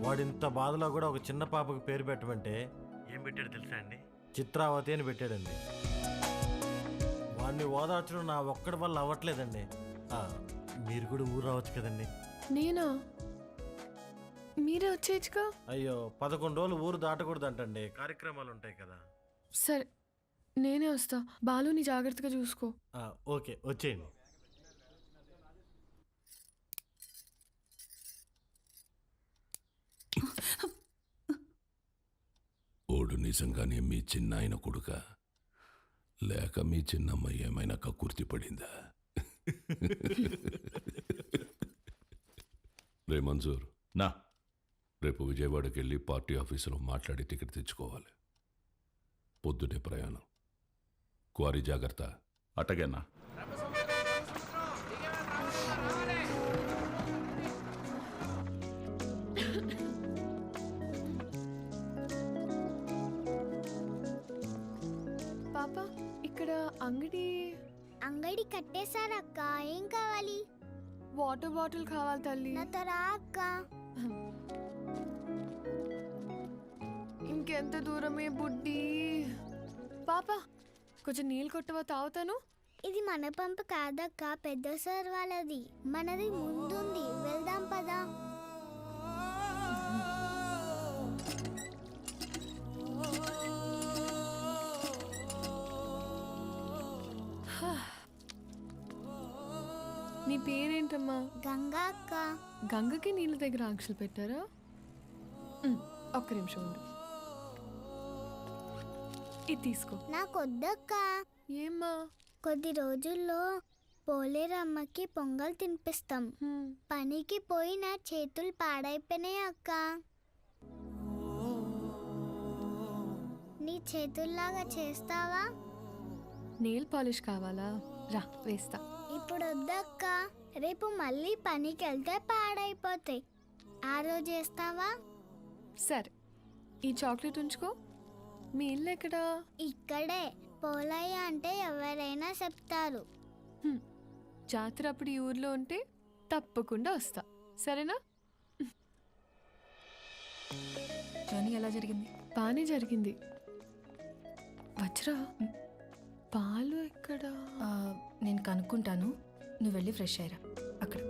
Speaker 6: వాడింత బాధలో కూడా ఒక చిన్న పాపకు పేరు పెట్టమంటే ఏం పెట్టాడు తెలుసా అండి? చిత్రావతి అని పెట్టాడండి. వాడిని ఓదార్చడం నా ఒక్కడి వల్ల అవ్వట్లేదండి. మీరు కూడా ఊరు రావచ్చు కదండి.
Speaker 12: నేనా? మీరే వచ్చేయచ్చుగా.
Speaker 6: అయ్యో 11 రోజులు ఊరు దాటకూడదంటండి, కార్యక్రమాలు ఉంటాయి కదా.
Speaker 12: సరే నేనే వస్తా. బాలుని జాగ్రత్తగా చూసుకో.
Speaker 6: ఓకే వచ్చేయండి.
Speaker 4: ఓడు నిజంగానే మీ చిన్నాయన కొడుక, లేక మీ చిన్నమ్మ ఏమైనా కక్కుర్తి పడిందా? రే మంజూర్,
Speaker 11: నా
Speaker 4: రేపు విజయవాడకి వెళ్ళి పార్టీ ఆఫీసులో మాట్లాడి టికెట్ తెచ్చుకోవాలి. పొద్దుటే ప్రయాణం. క్వారీ జాగ్రత్త.
Speaker 11: అట్టగేనా?
Speaker 12: పాప ఇక్కడ
Speaker 14: అంగడి కట్టేశారక్క. ఏం కావాలి?
Speaker 12: వాటర్ బాటిల్ కావాలి తల్లి.
Speaker 14: నాతో రా అక్క.
Speaker 12: ఇంకెంత దూరమే బుడ్డి. పాప కొంచెం నీళ్ళు కొట్టవా, తాగుతాను.
Speaker 14: ఇది మన పంపు కాదక్క, పెద్ద సార్ వాళ్ళది. మనది ముందుంది, వెళ్దాం పదా.
Speaker 12: నీ పేరేంటమ్మా?
Speaker 14: గంగా అక్క.
Speaker 12: గంగకి నీళ్ళ దగ్గర ఆంక్షలు పెట్టారా? ఒక్క నిమిషం ఉండు. ఇది తీసుకో.
Speaker 14: నాకొద్దక్క.
Speaker 12: ఏమ్మా?
Speaker 14: కొద్ది రోజుల్లో పోలేరమ్మకి పొంగల్ తినిపిస్తాం. పనికి పోయి నా చేతులు పాడైపోయినాయి అక్క. నీ చేతుల్లాగా చేస్తావా?
Speaker 12: నెయిల్ పాలిష్ కావాలా? రా వేస్తా.
Speaker 14: ఇప్పుడు వద్దక్క, రేపు మళ్ళీ పనికి వెళ్తే పాడైపోతాయి. ఆ రోజు చేస్తావా?
Speaker 12: సరే, ఈ చాక్లెట్ ఉంచుకో. మీ ఇల్లు ఎక్కడా?
Speaker 14: ఇక్కడే. పోలయ్య అంటే ఎవరైనా చెప్తారు.
Speaker 12: జాతర అప్పుడు ఈ ఊర్లో ఉంటే తప్పకుండా వస్తా, సరేనా?
Speaker 15: జర్నీ ఎలా జరిగింది?
Speaker 12: బాగానే జరిగింది. వజ్రా, పాలు ఎక్కడా?
Speaker 15: నేను కనుక్కుంటాను, నువ్వు వెళ్ళి ఫ్రెష్ అయ్యరా అక్కడ.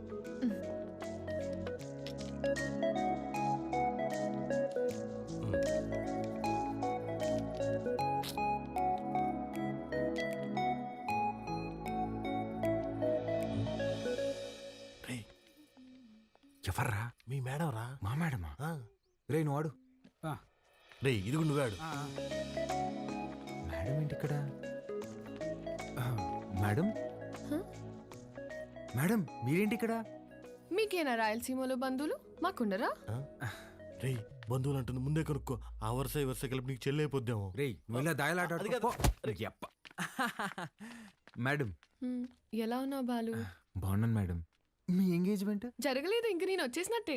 Speaker 9: ఎవర్రా?
Speaker 6: మీ మేడం రా.
Speaker 9: మా మేడమా? రే నువ్వు ఆడు.
Speaker 6: రే ఇది నువ్వాడు.
Speaker 9: మేడం ఏంటి ఇక్కడ? మేడం మేడం మీరేంటి ఇక్కడ?
Speaker 12: మీకేనా రాయలసీమలో బంధువులు? మాకుండరా?
Speaker 6: రే బంధువులు అంటుంది, ముందే కనుక్కో. ఆ వరుస ఈ వరుస కలిపి నీకు చెల్లైపోద్దాము.
Speaker 9: రే నువ్వు ఇలా దాయలాట. మేడం
Speaker 12: ఎలా ఉన్నావు బాలు?
Speaker 9: బాగున్నాను మేడం. మీ ఎంగేజ్మెంట్
Speaker 12: జరగలేదు, ఇంక నేను వచ్చేసినట్టే.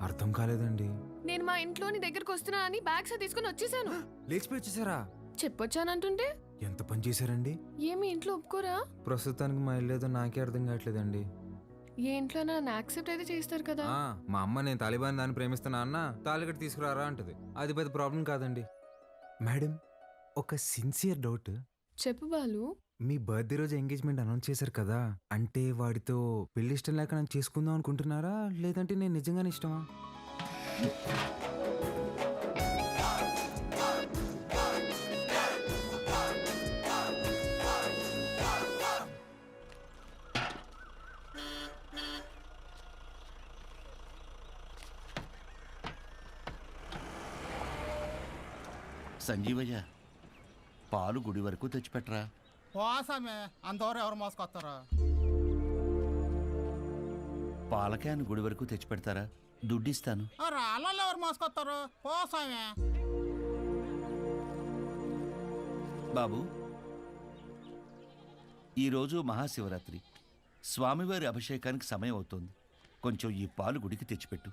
Speaker 9: అర్థం కాలేదండి.
Speaker 12: నేను మా ఇంట్లోని దగ్గరకు వస్తున్నా అని బ్యాగ్స్ తీసుకుని వచ్చేసాను.
Speaker 9: లేచిపోయి వచ్చేసారా?
Speaker 12: చెప్పొచ్చానంటుంటే
Speaker 9: ఎంత పని చేశారండి?
Speaker 12: ఏమి ఇంట్లో ఒప్పుకోరా?
Speaker 9: ప్రస్తుతానికి మా ఇల్లు ఏదో నాకే అర్థం కావట్లేదండి.
Speaker 12: ఏ ఇంట్లో నన్ను యాక్సెప్ట్ అయితే చేస్తారు కదా.
Speaker 9: మా అమ్మ నేను తాలిబాన్ దాన్ని ప్రేమిస్తున్నా అన్న తాలిగట్టు తీసుకురారా అంటది. అది పెద్ద ప్రాబ్లం కాదండి. మేడం ఒక సిన్సియర్ డౌట్.
Speaker 12: చెప్పు బాలు.
Speaker 9: మీ బర్త్డే రోజు ఎంగేజ్మెంట్ అనౌన్స్ చేశారు కదా, అంటే వాడితో పెళ్లి ఇష్టం లేక నన్ను చేసుకుందాం అనుకుంటున్నారా, లేదంటే నేను నిజంగానే ఇష్టమా?
Speaker 18: సంజీవయ్య, పాలు గుడి వరకు తెచ్చిపెట్టరా.
Speaker 7: పోసామే, అంతవరకు ఎవరు మోసుకొస్తారా?
Speaker 18: పాల క్యాన్ గుడి వరకు తెచ్చిపెడతారా? దుడ్డిస్తాను.
Speaker 7: రాళ్ళలో ఎవరు మోసుకొస్తారు? పోసామే.
Speaker 18: బాబు, ఈరోజు మహాశివరాత్రి, స్వామివారి అభిషేకానికి సమయం అవుతోంది. కొంచెం ఈ పాలు గుడికి తెచ్చిపెట్టు,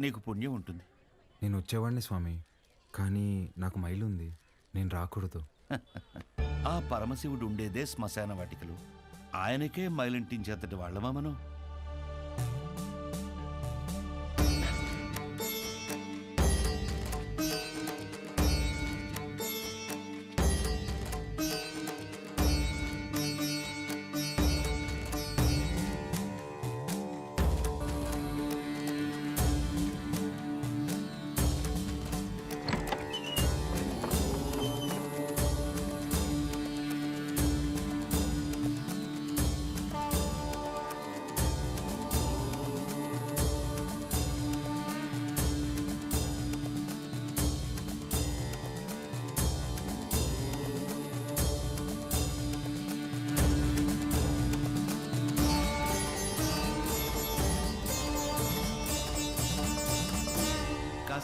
Speaker 18: నీకు పుణ్యం ఉంటుంది.
Speaker 9: నేను వచ్చేవాడిని స్వామి, కానీ నాకు మైలు ఉంది, నేను రాకూడదు.
Speaker 18: ఆ పరమశివుడు ఉండేదే శ్మశాన వాటికలు. ఆయనకే మైలింటించేంతటి వాళ్ళమా మనం?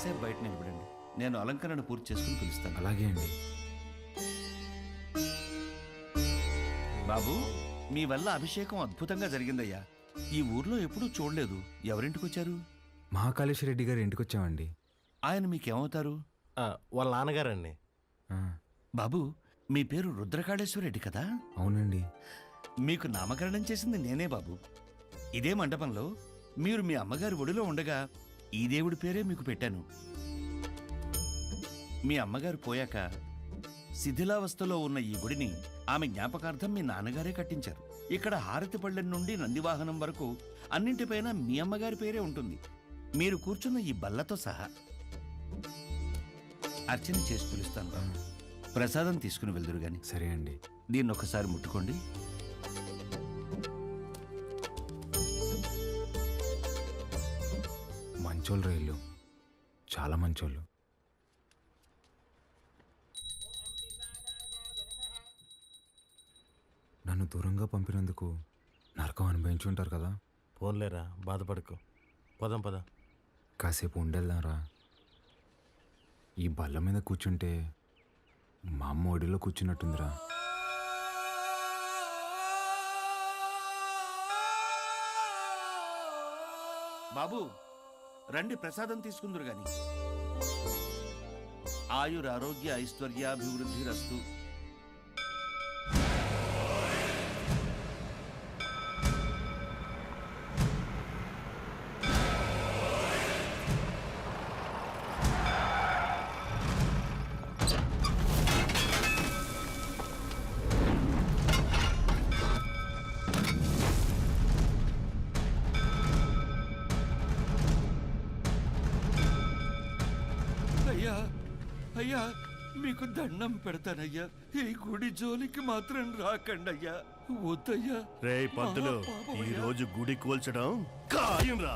Speaker 18: కాసేపు బయట నిలబడండి, నేను అలంకరణ పూర్తి చేసుకుని పిలుస్తాను.
Speaker 9: అలాగే అండి.
Speaker 18: బాబు, మీ వల్ల అభిషేకం అద్భుతంగా జరిగిందయ్యా. ఈ ఊర్లో ఎప్పుడూ చూడలేదు. ఎవరింటికి వచ్చారు?
Speaker 9: మహాకాళేశ్వర రెడ్డి గారి ఇంటికి వచ్చామండి.
Speaker 18: ఆయన మీకేమవుతారు?
Speaker 6: వాళ్ళ నాన్నగారండి.
Speaker 18: బాబు, మీ పేరు రుద్రకాళేశ్వర రెడ్డి కదా?
Speaker 9: అవునండి.
Speaker 18: మీకు నామకరణం చేసింది నేనే బాబు. ఇదే మండపంలో మీరు మీ అమ్మగారి ఒడిలో ఉండగా ఈ దేవుడి పేరే మీకు పెట్టాను. మీ అమ్మగారు పోయాక శిథిలావస్థలో ఉన్న ఈ గుడిని ఆమె జ్ఞాపకార్థం మీ నాన్నగారే కట్టించారు. ఇక్కడ హారతి పళ్ళెం నుండి నందివాహనం వరకు అన్నింటిపైన మీ అమ్మగారి పేరే ఉంటుంది, మీరు కూర్చున్న ఈ బల్లతో సహా. అర్చన చేసి పిలుస్తాను బాబు. ప్రసాదం తీసుకుని వెళ్దురు గాని.
Speaker 9: సరే అండి.
Speaker 18: దీన్ని ఒకసారి ముట్టుకోండి.
Speaker 9: మంచోళ్ళు రైళ్ళు, చాలా మంచోళ్ళు. నన్ను దూరంగా పంపినందుకు నరకం అనుభవించి ఉంటారు కదా.
Speaker 6: ఫోన్లేరా, బాధపడుకో. పదం పద.
Speaker 9: కాసేపు ఉండేద్దాంరా. ఈ బల్ల మీద కూర్చుంటే మా అమ్మ ఒడిలో కూర్చున్నట్టుందిరా.
Speaker 18: బాబు రండి, ప్రసాదం తీసుకుందరు గాని. ఆయురారోగ్య ఐశ్వర్యాభివృద్ధి రస్తు. అయ్యా అయ్యా, మీకు దండం పెడతానయ్యా, ఈ గుడి జోలికి మాత్రం రాకండి అయ్యా. వద్దయ్యా.
Speaker 6: రే పంతులు, ఈ రోజు గుడి కూల్చడం ఖాయం రా.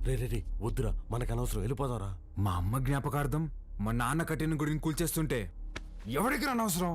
Speaker 6: రే రే రే, వద్దురా, మనకు అనవసరం, వెళ్ళిపోదాంరా.
Speaker 9: మా అమ్మ జ్ఞాపకార్థం మా నాన్న కట్టిన గుడిని కూల్చేస్తుంటే ఎవరికి అనవసరం?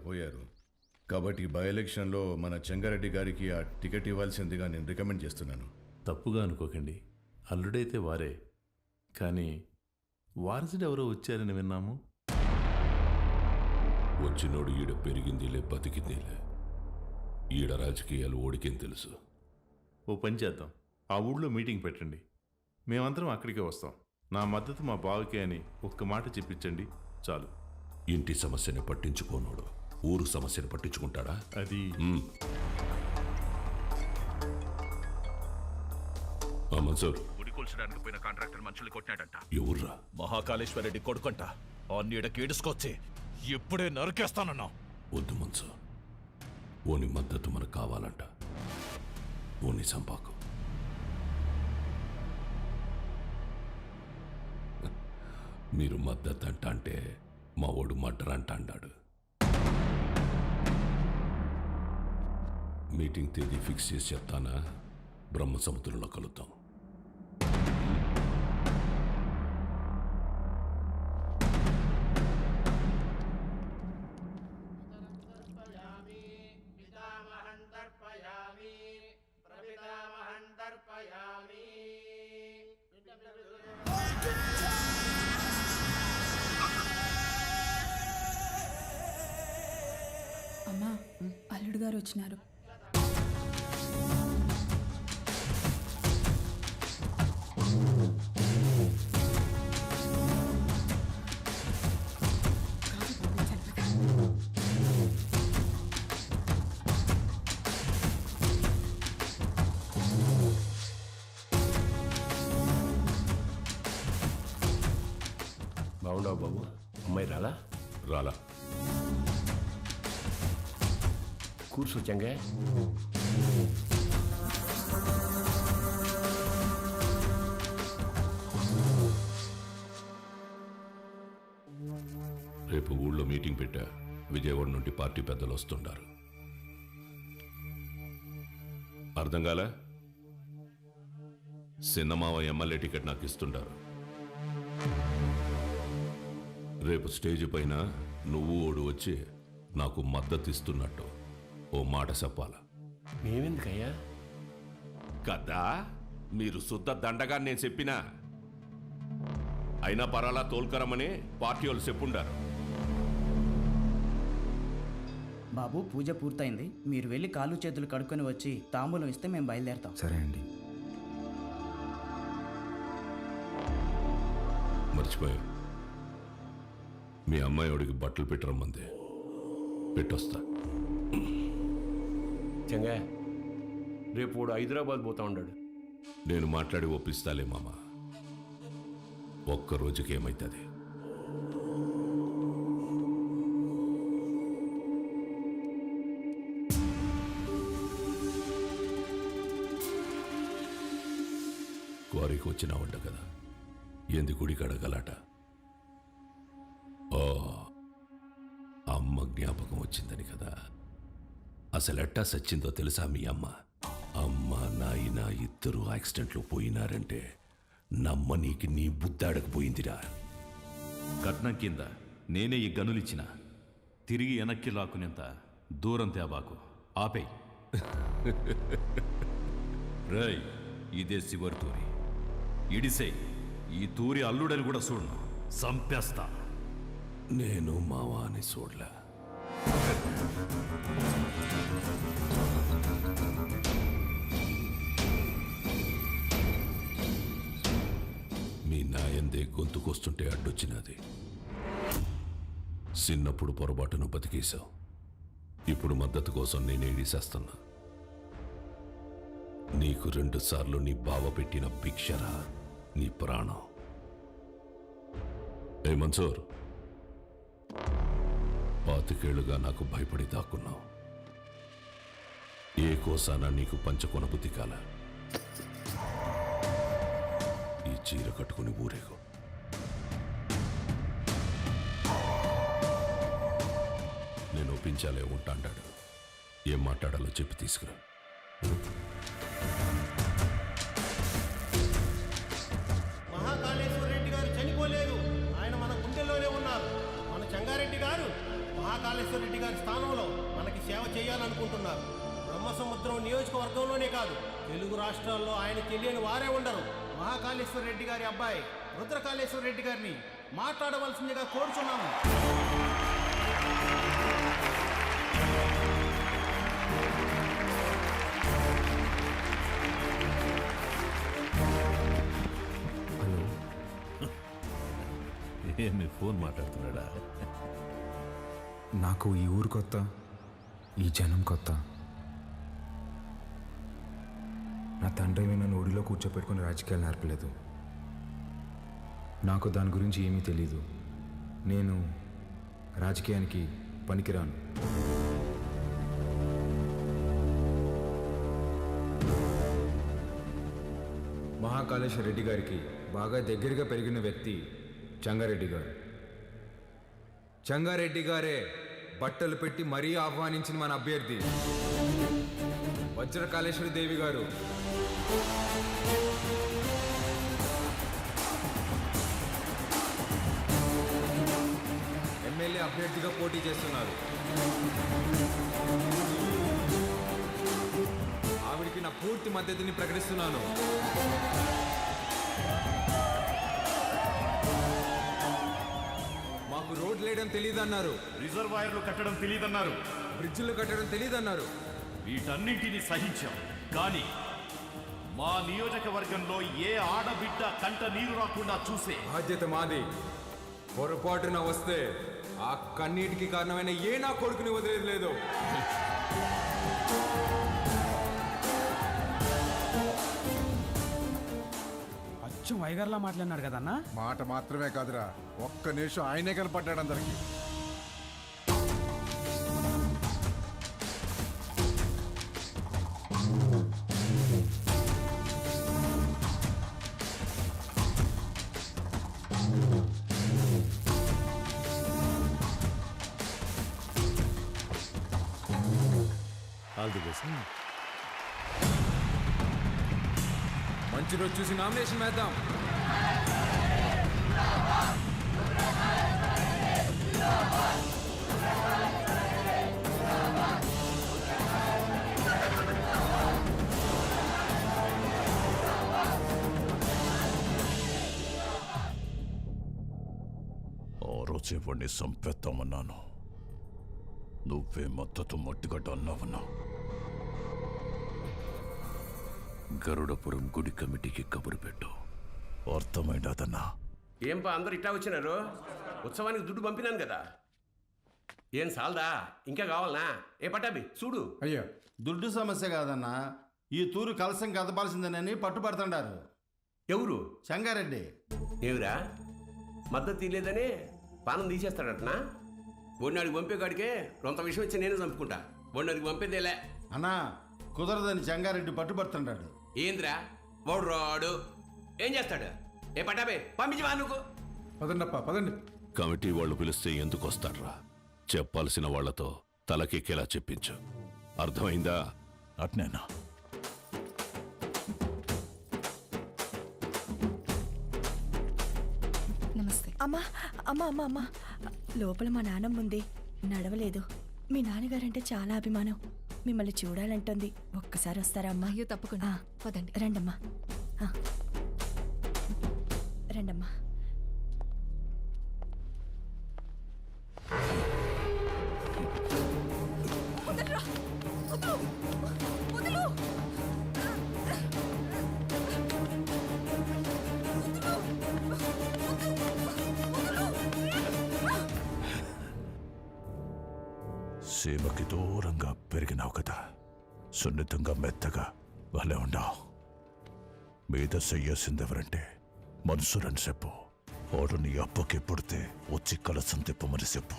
Speaker 4: పోయారు. కాబట్టి బై ఎలక్షన్లో మన చెంగారెడ్డి గారికి ఆ టికెట్ ఇవ్వాల్సిందిగా నేను రికమెండ్ చేస్తున్నాను.
Speaker 3: తప్పుగా అనుకోకండి, అల్లుడైతే వారే, కానీ వారసుడు ఎవరో వచ్చారని విన్నాము.
Speaker 19: వచ్చినోడు ఈడ పెరిగిందిలే బతికిందిలే. ఈడ రాజకీయాలు ఓడికేం తెలుసు.
Speaker 3: ఓ పని చేద్దాం, ఆ ఊళ్ళో మీటింగ్ పెట్టండి, మేమందరం అక్కడికే వస్తాం. నా మద్దతు మా బావకే అని ఒక్క మాట చెప్పించండి చాలు.
Speaker 19: ఇంటి సమస్యని పట్టించుకోనోడు ఊరు సమస్యను పట్టించుకుంటాడా?
Speaker 3: అది
Speaker 19: మన్సూర్,
Speaker 1: గుడి కూల్చడానికి పోయిన కాంట్రాక్టర్ మనుషులు కొట్టినాడంట.
Speaker 19: ఎవర్రా?
Speaker 1: మహాకాళేశ్వరరెడ్డి కొడుకంట. ఆ నీడకి ఈడుసుకొచ్చి ఇప్పుడే నరికేస్తానన్నా.
Speaker 19: వద్దు మన్సూర్, ఓని మద్దతు మనకు కావాలంట. ఓని సంపాకు. మీరు మద్దతు అంట అంటే మా ఓడు మర్డర్ అంట అన్నాడు. మీటింగ్ తేదీ ఫిక్స్ చేసి చెప్తానా? బ్రహ్మ సముద్రంలో కలుద్దాం.
Speaker 15: అమ్మా, అల్లుడు గారు వచ్చినారు.
Speaker 8: బాగుండవు బాబు, అమ్మాయి రాలా?
Speaker 19: రాలా.
Speaker 8: కూర్చో చెంగా.
Speaker 19: రేపు ఊళ్ళో మీటింగ్ పెట్టా. విజయవాడ నుండి పార్టీ పెద్దలు వస్తుండారు. అర్థం కాలే? సిన్నమావ ఎమ్మెల్యే టికెట్ నాకు ఇస్తుండారు. రేపు స్టేజ్ పైన నువ్వు ఓడు వచ్చి నాకు మద్దతు ఇస్తున్నట్టు ఓ మాట చెప్పాలా?
Speaker 8: మేమెందుకయ్యా?
Speaker 19: కదా మీరు శుద్ధ దండగా నేను చెప్పినా. అయినా పరాలా తోల్కరమని పార్టీ వాళ్ళు చెప్పుండారు.
Speaker 20: బాబు, పూజ పూర్తయింది. మీరు వెళ్ళి కాళ్ళు చేతులు కడుక్కొని వచ్చి తాంబూలం ఇస్తే మేము బయలుదేరుతాం.
Speaker 9: సరే అండి.
Speaker 19: మర్చిపోయా, మీ అమ్మాయి వాడికి బట్టలు పెట్టరమ్మంది. పెట్టొస్తా.
Speaker 8: చెంగా, రేపు వాడు హైదరాబాద్ పోతా ఉన్నాడు.
Speaker 19: నేను మాట్లాడి ఒప్పిస్తాలే మామ. ఒక్క రోజుకి ఏమైతుంది? క్వారీకి వచ్చినావంట కదా, ఏంది గుడి కడగలాట? ఓ, అమ్మ జ్ఞాపకం వచ్చిందని కదా. అసలెట్టా సచ్చిందో తెలుసా మీ అమ్మ? అమ్మ నాయన ఇద్దరు యాక్సిడెంట్లో పోయినారంటే నమ్మనీకి నీ బుద్ధాడకపోయిందిరా.
Speaker 3: కట్నం కింద నేనే ఈ గనులిచ్చిన, తిరిగి వెనక్కి లాక్కునేంత దూరం తేబాకు. ఆపే. రై, ఇదే శివరి తూరి. ఇడిసే, ఈ తూరి అల్లుడని కూడా చూడను, సంపేస్తా.
Speaker 19: నేను మావా అని చూడలే. మీ నాయందే గొంతుకొస్తుంటే అడ్డొచ్చినది. చిన్నప్పుడు పొరపాటును బతికేశావు. ఇప్పుడు మద్దతు కోసం నేను ఏడిసేస్తున్నా. నీకు 2 సార్లు నీ బావ పెట్టిన భిక్షరా నీ ప్రాణం. ఏ మన్సూర్, 25 ఏళ్లుగా నాకు భయపడి దాక్కున్నావు. ఏ కోసానా నీకు పంచకొన బుద్ధి కాల. ఈ చీర కట్టుకుని ఊరేగు. నేను ఒప్పించాలే ఉంటాడాడు. ఏం మాట్లాడాలో చెప్పి తీసుకురా.
Speaker 6: మహాకాళేశ్వర రెడ్డి గారు చనిపోలేదు, ఆయన మన గుండెల్లోనే ఉన్నారు. మన చెంగారెడ్డి గారు మహాకాళ మహాకాళేశ్వర రెడ్డి గారి స్థానంలో మనకి సేవ చేయాలనుకుంటున్నారు. బ్రహ్మసముద్రం నియోజకవర్గంలోనే కాదు, తెలుగు రాష్ట్రాల్లో ఆయన తెలియని వారే ఉండరు. మహాకాళేశ్వర రెడ్డి గారి అబ్బాయి రుద్రకాళేశ్వర రెడ్డి గారిని మాట్లాడవలసిందిగా కోరుచున్నాము.
Speaker 19: ఏమి ఫోన్ మాట్లాడుతున్నాడా?
Speaker 9: నాకు ఈ ఊరు కొత్త, ఈ జనం కొత్త. నా తండ్రి నన్ను ఊరిలో కూర్చోపెట్టుకుని రాజకీయాలు నేర్పలేదు. నాకు దాని గురించి ఏమీ తెలీదు. నేను రాజకీయానికి పనికిరాను. మహాకాళేశ్వర రెడ్డి గారికి బాగా దగ్గరగా పెరిగిన వ్యక్తి చంగారెడ్డి గారు. చంగారెడ్డి గారే బట్టలు పెట్టి మరీ ఆహ్వానించిన మన అభ్యర్థి వజ్రకాళేశ్వరి దేవి గారు. ఎమ్మెల్యే అభ్యర్థిగా పోటీ చేస్తున్నారు. ఆవిడికి నా పూర్తి మద్దతుని ప్రకటిస్తున్నాను. మాకు రోడ్లు వేయడం తెలియదన్నారు,
Speaker 21: రిజర్వాయర్లు కట్టడం తెలియదన్నారు,
Speaker 9: బ్రిడ్జిలు కట్టడం తెలియదన్నారు.
Speaker 21: వీటన్నింటినీ సహించాం. కానీ మా నియోజకవర్గంలో ఏ ఆడబిడ్డ కంట నీరు రాకుండా చూసే
Speaker 9: బాధ్యత మాది. పొరపాటున వస్తే ఆ కన్నీటికి కారణమైన ఏ నా కొడుకుని వదిలేదు లేదు.
Speaker 7: అచ్చం వైగర్లా మాట్లాడినాడు కదన్నా.
Speaker 5: మాట మాత్రమే కాదురా, ఒక్క నిమిషం ఆయనే కనపడ్డాడు అందరికి.
Speaker 19: All the best.
Speaker 9: మంచి రోజు చూసి నామినేషన్ వేద్దాం.
Speaker 21: ఆ రోజే వాడిని సంపేద్దామన్నాను. నువ్వే మద్దతు మట్టిగడ్డ అన్నావన్నా.
Speaker 19: గరుడపురం గుడి కమిటీకి కబురు పెట్టు.
Speaker 21: అర్థమైందన్నా.
Speaker 8: ఏంపా అందరు ఇట్టా వచ్చినారు? ఉత్సవానికి దుడ్డు పంపినాను కదా. ఏం సాల్దా? ఇంకా కావాలనా? ఏ పట్టాబి చూడు.
Speaker 6: అయ్యో, దుడ్డు సమస్య కాదన్నా, ఈ తూరు కలసం కదపాల్సిందేనని పట్టుబడుతుండారు.
Speaker 8: ఎవరు?
Speaker 6: చంగారెడ్డి.
Speaker 8: ఏమిరా మద్దతు తీయలేదని పానం తీసేస్తాడటనా? బొన్నాడికి పంపేకాడికే రొంత విషయం వచ్చి నేను చంపుకుంటా. బొన్నాడికి పంపేదేలే
Speaker 6: అన్నా, కుదరదని చంగారెడ్డి పట్టుబడుతుండాడు.
Speaker 8: ఏంద్రా వాడు రాడు, ఏం చేస్తాడు? ఏ పట్టాబే పంపించవా నువ్వు?
Speaker 5: పదండప్ప పదండి.
Speaker 19: కమిటీ వాళ్ళు పిలిస్తే ఎందుకు వస్తాడ్రా? చెప్పాల్సిన వాళ్లతో తలకెక్కేలా చెప్పించు. అర్థమైందా?
Speaker 21: అట్నేనా?
Speaker 2: నమస్తే. అమ్మా అమ్మా అమ్మా అమ్మా, లోపల మా నాన్నమ్మ ఉంది, నడవలేదు. మీ నాన్నగారంటే చాలా అభిమానం, మిమ్మల్ని చూడాలంటుంది. ఒక్కసారి వస్తారా అమ్మా?
Speaker 12: అయ్యో తప్పకుండా, పదండి.
Speaker 2: రండమ్మా, రండమ్మా.
Speaker 21: సీమకి దూరంగా పెరిగినావు కదా, సున్నితంగా మెత్తగా భలే ఉండవు. మీద చెయ్యాల్సిందెవరంటే మనసురని చెప్పు. వాడు నీ అప్పకి పుడితే వచ్చి కలసం తిప్పమని చెప్పు.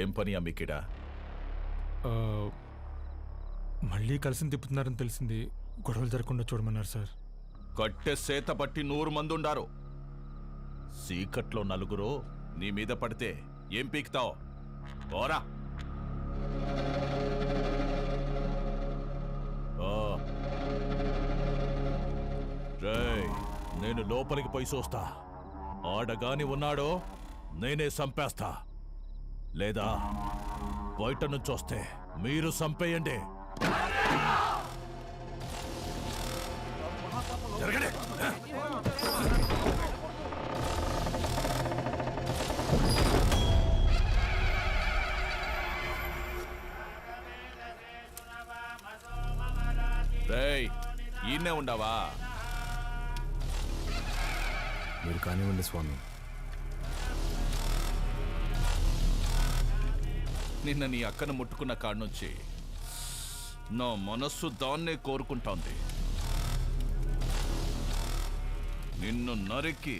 Speaker 21: ఏం పని అమ్మికిడా?
Speaker 16: మళ్ళీ కలిసి తిప్పుతున్నారని తెలిసింది. గొడవలు జరగకుండా చూడమన్నారు సార్.
Speaker 21: కట్టె సేత పట్టి 100 మంది ఉండారు. సీకట్లో నలుగురు నీ మీద పడితే ఏం పీకుతావు? ఓరా. రేయ్, నేను లోపలికి పోయి చూస్తా. ఆడగాని ఉన్నాడో నేనే సంపేస్తా, లేదా బయట నుంచి వస్తే మీరు సంపేయండి. జరగండి. రేయ్, ఈయనే ఉండవా?
Speaker 9: మీరు కానివ్వండి స్వామి.
Speaker 21: నిన్న నీ అక్కను ముట్టుకున్న కాడ్నుంచి నా మనస్సు దాన్నే కోరుకుంటోంది. నిన్ను నరికి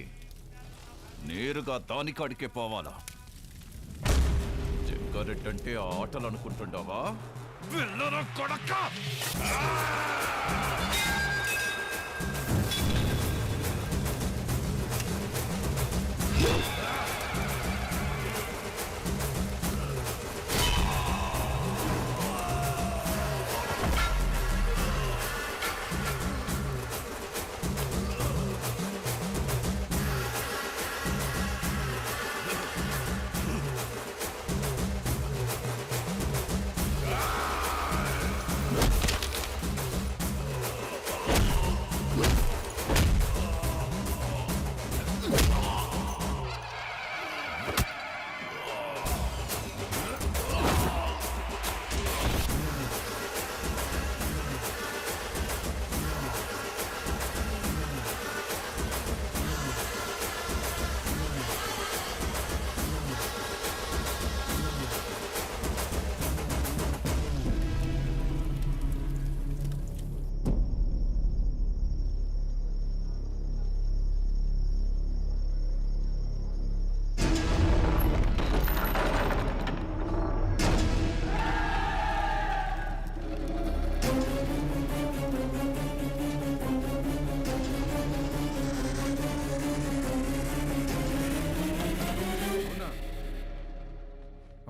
Speaker 21: నేరుగా దానికాడికే పోవాలా? జగ్గారెడ్డంటే ఆటలు అనుకుంటుండవా? వెళ్ళరా కొడక!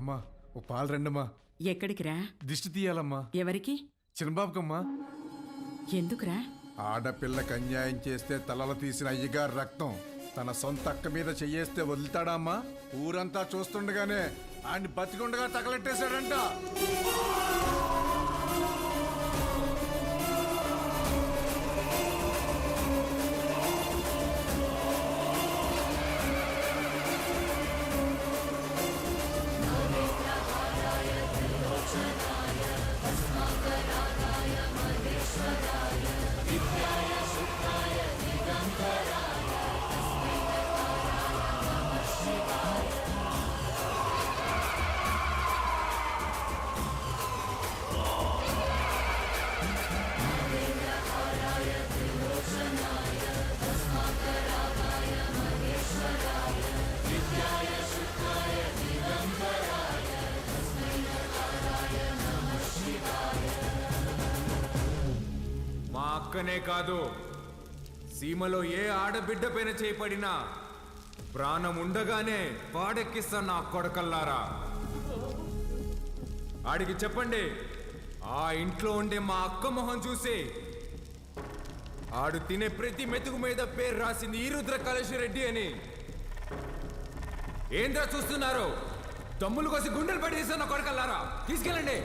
Speaker 13: అమ్మా, ఓ పాలు రండమ్మా.
Speaker 22: ఎక్కడికి రా?
Speaker 13: దిష్టి తీయాలమ్మా.
Speaker 22: ఎవరికి?
Speaker 13: చిన్నబాబుకమ్మా.
Speaker 22: ఎందుకురా?
Speaker 13: ఆడపిల్లకి అన్యాయం చేస్తే తలలు తీసిన అయ్యగారు రక్తం తన సొంత అక్క మీద చెయ్యేస్తే వదులుతాడా అమ్మా? ఊరంతా చూస్తుండగానే ఆయన్ని బతికుండగా తగలెట్టేశాడంట.
Speaker 9: మా అక్కనే కాదు, సీమలో ఏ ఆడబిడ్డ పైన చేపడినా ప్రాణం ఉండగానే పాడెక్కిస్తా నా కొడకల్లారా. ఆడికి చెప్పండి, ఆ ఇంట్లో ఉండే మా అక్క మొహం చూసి ఆడు తినే ప్రతి మెతుకు మీద పేరు రాసింది ఈ రుద్ర కాళేశ్వరరెడ్డి అని. ఏంద్రా చూస్తున్నారు? తమ్ములు కోసి గుండెలు పడి తీస్తున్న కొడకల్లారా, తీసుకెళ్ళండి.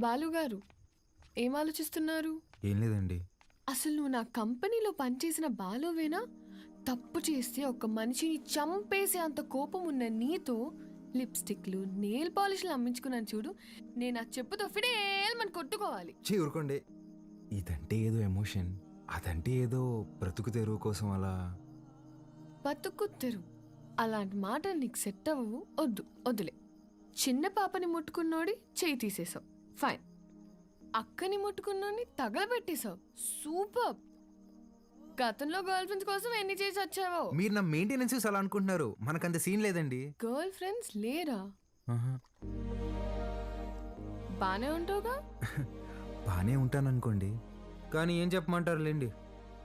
Speaker 12: బాలుగారు ఏం ఆలోచిస్తున్నారు?
Speaker 9: ఏం లేదండి.
Speaker 12: అసలు నువ్వు నా కంపెనీలో పనిచేసిన బాలువేనా? తప్పు చేస్తే ఒక మనిషిని చంపేసే అంత కోపం ఉన్న నీతో లిప్స్టిక్లు నెయిల్ పాలిష్లు అమ్మించుకున్నాను చూడు. నేను ఆ చెప్పుతో ఫిడేల్మని కొట్టుకోవాలి.
Speaker 9: ఊరుకోండి. ఇదంటే ఏదో ఎమోషన్, అదంటే ఏదో బ్రతుకు తెరువు కోసం అలా.
Speaker 12: బతుకు తెరు అలాంటి మాటలు నీకు సెట్ అవ్వవు. వద్దులే. చిన్న పాపని ముట్టుకున్నోడి చేయి తీసేసావు, ఫైన్. అక్కని ముట్టుకున్నోడిని తగలబెట్టేశావు, సూపర్. గతంలో గర్ల్ ఫ్రెండ్స్ కోసం ఎన్ని చేసి వచ్చావో.
Speaker 9: మీరు నా మెయింటెనెన్స్ అలా అనుకుంటున్నారు, మనకంత సీన్ లేదండి.
Speaker 12: గర్ల్ ఫ్రెండ్స్ లేరా?
Speaker 9: ఆహా.
Speaker 12: బానే ఉంటావుగా?
Speaker 9: బానే ఉంటాను అనుకోండి, కానీ ఏం చెప్పమంటారులేండి.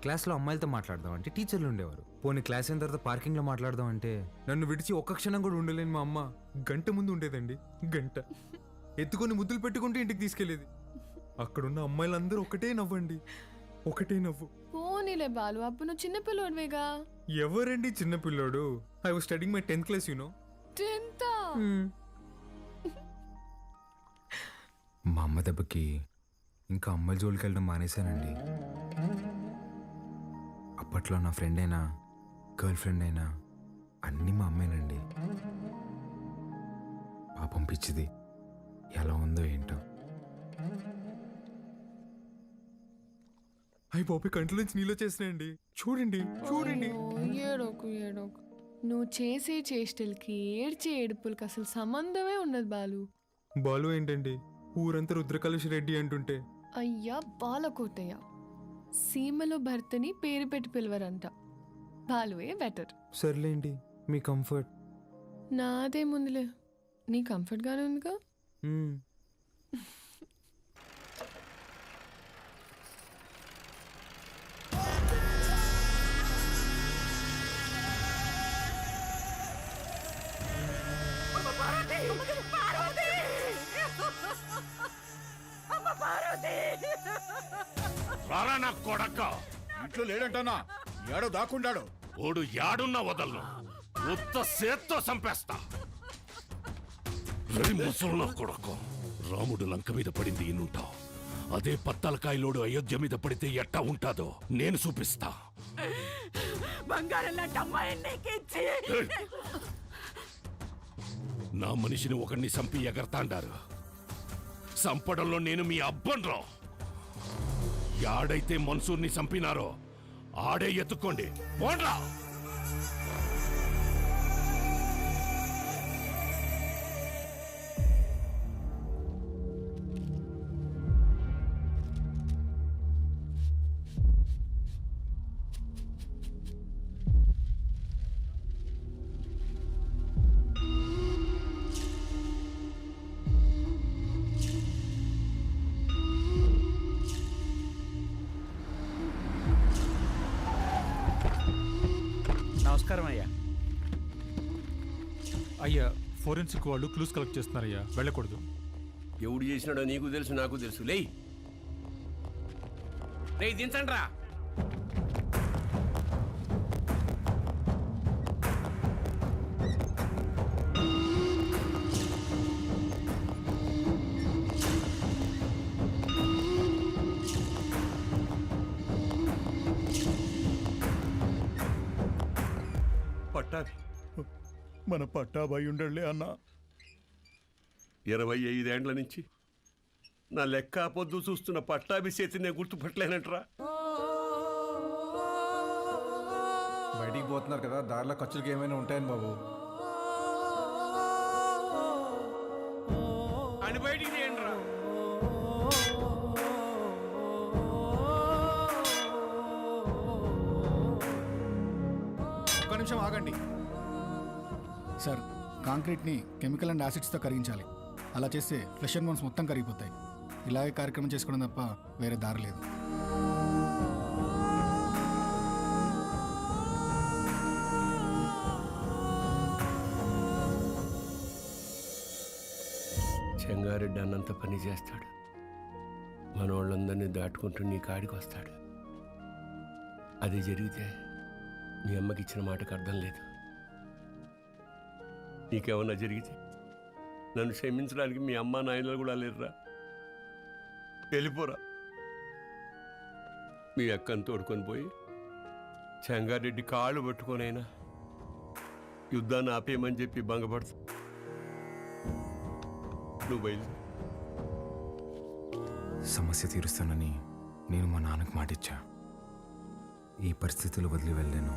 Speaker 9: క్లాస్లో అమ్మాయిలతో మాట్లాడదాం అంటే టీచర్లు ఉండేవారు. పోనీ క్లాస్ అయిన తర్వాత పార్కింగ్లో మాట్లాడదాం అంటే నన్ను విడిచి ఒక్క క్షణం కూడా ఉండలేని మా అమ్మ గంట ముందు ఉండేదండి. గంట ఎత్తుకొని ముద్దులు పెట్టుకుంటూ ఇంటికి తీసుకెళ్లేది. అక్కడున్న అమ్మాయిలందరూ ఒకటే నవ్వండి, ఒకటే నవ్వు.
Speaker 12: పోనీలే బాలు, అప్పుడు నువ్వు చిన్నపిల్లోడివేగా.
Speaker 9: ఎవరండి చిన్నపిల్లోడు? I was studying my 10th class, you know.
Speaker 12: 10th?
Speaker 9: మా అమ్మ దెబ్బకి ఇంకా అమ్మాయిల జోలికి వెళ్ళడం మానేశానండి. అప్పట్లో నా ఫ్రెండ్ అయినా గర్ల్ ఫ్రెండ్ అయినా అన్నీ మా అమ్మేనండి. పాపం పిచ్చిది ఎలా ఉందో ఏంటో. అయ్యి బాబు కంట్లో నుంచి నీళ్ళు వచ్చేసినాయండి. చూడండి చూడండి.
Speaker 12: ఏడోకు. నువ్వు చేసే చేష్టలకి ఏడ్చే ఏడుపులకి అసలు సంబంధమే ఉన్నది బాలు.
Speaker 9: బాలు ఏంటండి, ఊరంతా రుద్రకలుష రెడ్డి అంటుంటే.
Speaker 12: అయ్యా బాలకోటయ్య, సీమలో భర్తని పేరు పెట్టి పిలవరంట. బాలువే బెటర్.
Speaker 9: సర్లేండి, మీ కంఫర్ట్.
Speaker 12: నాదే ముందులే, నీ కంఫర్ట్గానే ఉందిగా.
Speaker 19: రారా నా కొడక్క.
Speaker 13: ఇంట్లో లేడంటానా? ఏడో దాక్కుండాడు.
Speaker 19: ఓడు యాడున్నా వదలను, ఉత్త సేత్తో చంపేస్తా. ముసలు కొడకు. రాముడు లంక మీద పడింది ఈనుంటావు, అదే పత్తలకాయలోడు అయోధ్య మీద పడితే ఎట్టా ఉంటాదో నేను చూపిస్తా. నా మనిషిని ఒకరిని చంపి ఎగరతాండారు. చంపడంలో నేను మీ అబ్బన్రా. యాడైతే మన్సూర్ని చంపినారో ఆడే ఎత్తుకోండి, పోండ్రా.
Speaker 3: నమస్కారం అయ్యా.
Speaker 16: అయ్యా, ఫోరెన్సిక్ వాళ్ళు క్లూస్ కలెక్ట్ చేస్తున్నారయ్యా, వెళ్ళకూడదు.
Speaker 8: ఎవడు చేసినాడో నీకు తెలుసు, నాకు తెలుసు. లేయ్ దించండి రా.
Speaker 13: పట్టాభి, మన పట్టాభాయి ఉండలే అన్న.
Speaker 8: 25 ఏండ్ల నుంచి నా లెక్క పొద్దు చూస్తున్న పట్టాభి చేతి నేను గుర్తుపట్టలేనంటరా.
Speaker 5: బయటికి పోతున్నారు కదా, దారిలో ఖర్చులకి ఏమైనా ఉంటాయని బాబు.
Speaker 8: అని బయటికి తీయండిరా.
Speaker 5: ఒక్క నిమిషం ఆగండి సార్. కాంక్రీట్ని కెమికల్ అండ్ యాసిడ్స్తో కరిగించాలి. అలా చేస్తే ఫ్లెష్ అండ్ బోన్స్ మొత్తం కరిగిపోతాయి. ఇలాగే కార్యక్రమం చేసుకోవడం తప్ప వేరే దారి లేదు.
Speaker 8: చెంగారెడ్డి అన్నంత పని చేస్తాడు, మనోళ్ళందరినీ దాటుకుంటూ నీ కాడికి వస్తాడు. అది జరిగితే మీ అమ్మకి ఇచ్చిన మాటకు అర్థం లేదు. నీకేమన్నా జరిగితే నన్ను క్షమించడానికి మీ అమ్మ నాయనలు కూడా లేరురా. వెళ్ళిపోరా. మీ అక్కను తోడుకొని పోయి చెంగారెడ్డి కాళ్ళు పట్టుకొనైనా యుద్ధాన్ని ఆపేయమని చెప్పి భంగపడతా. నువ్వు బయలు.
Speaker 9: సమస్య తీరుస్తానని నేను మా నాన్నకు మాటిచ్చా. ఈ పరిస్థితులు వదిలి వెళ్ళాను.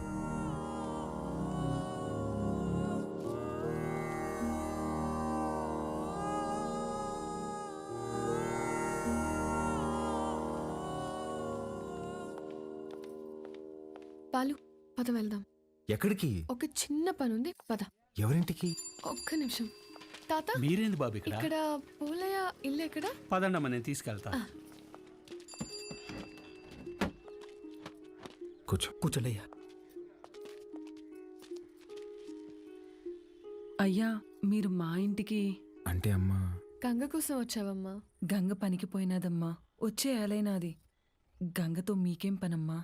Speaker 12: పాలు పద వెళ్దాం.
Speaker 9: ఎక్కడికి?
Speaker 12: ఒక చిన్న పని ఉంది, పద.
Speaker 9: ఎవరింటికి?
Speaker 12: ఒక్క నిమిషం. తాత
Speaker 7: మీరేంది బాబు ఇక్కడ?
Speaker 12: ఇక్కడ పూలయ్య ఇల్లు ఎక్కడ?
Speaker 7: పదండమ్మా, నేను తీసుకెళ్తా.
Speaker 9: కూర్చోండి
Speaker 10: అయ్యా. అయ్యా, మీరు మా ఇంటికి
Speaker 9: అంటే అమ్మా
Speaker 12: గంగ కోసం వచ్చావమ్మా?
Speaker 10: గంగ పనికి పోయినాదమ్మా, వచ్చే ఏలైనాది. గంగతో మీకేం పనమ్మా?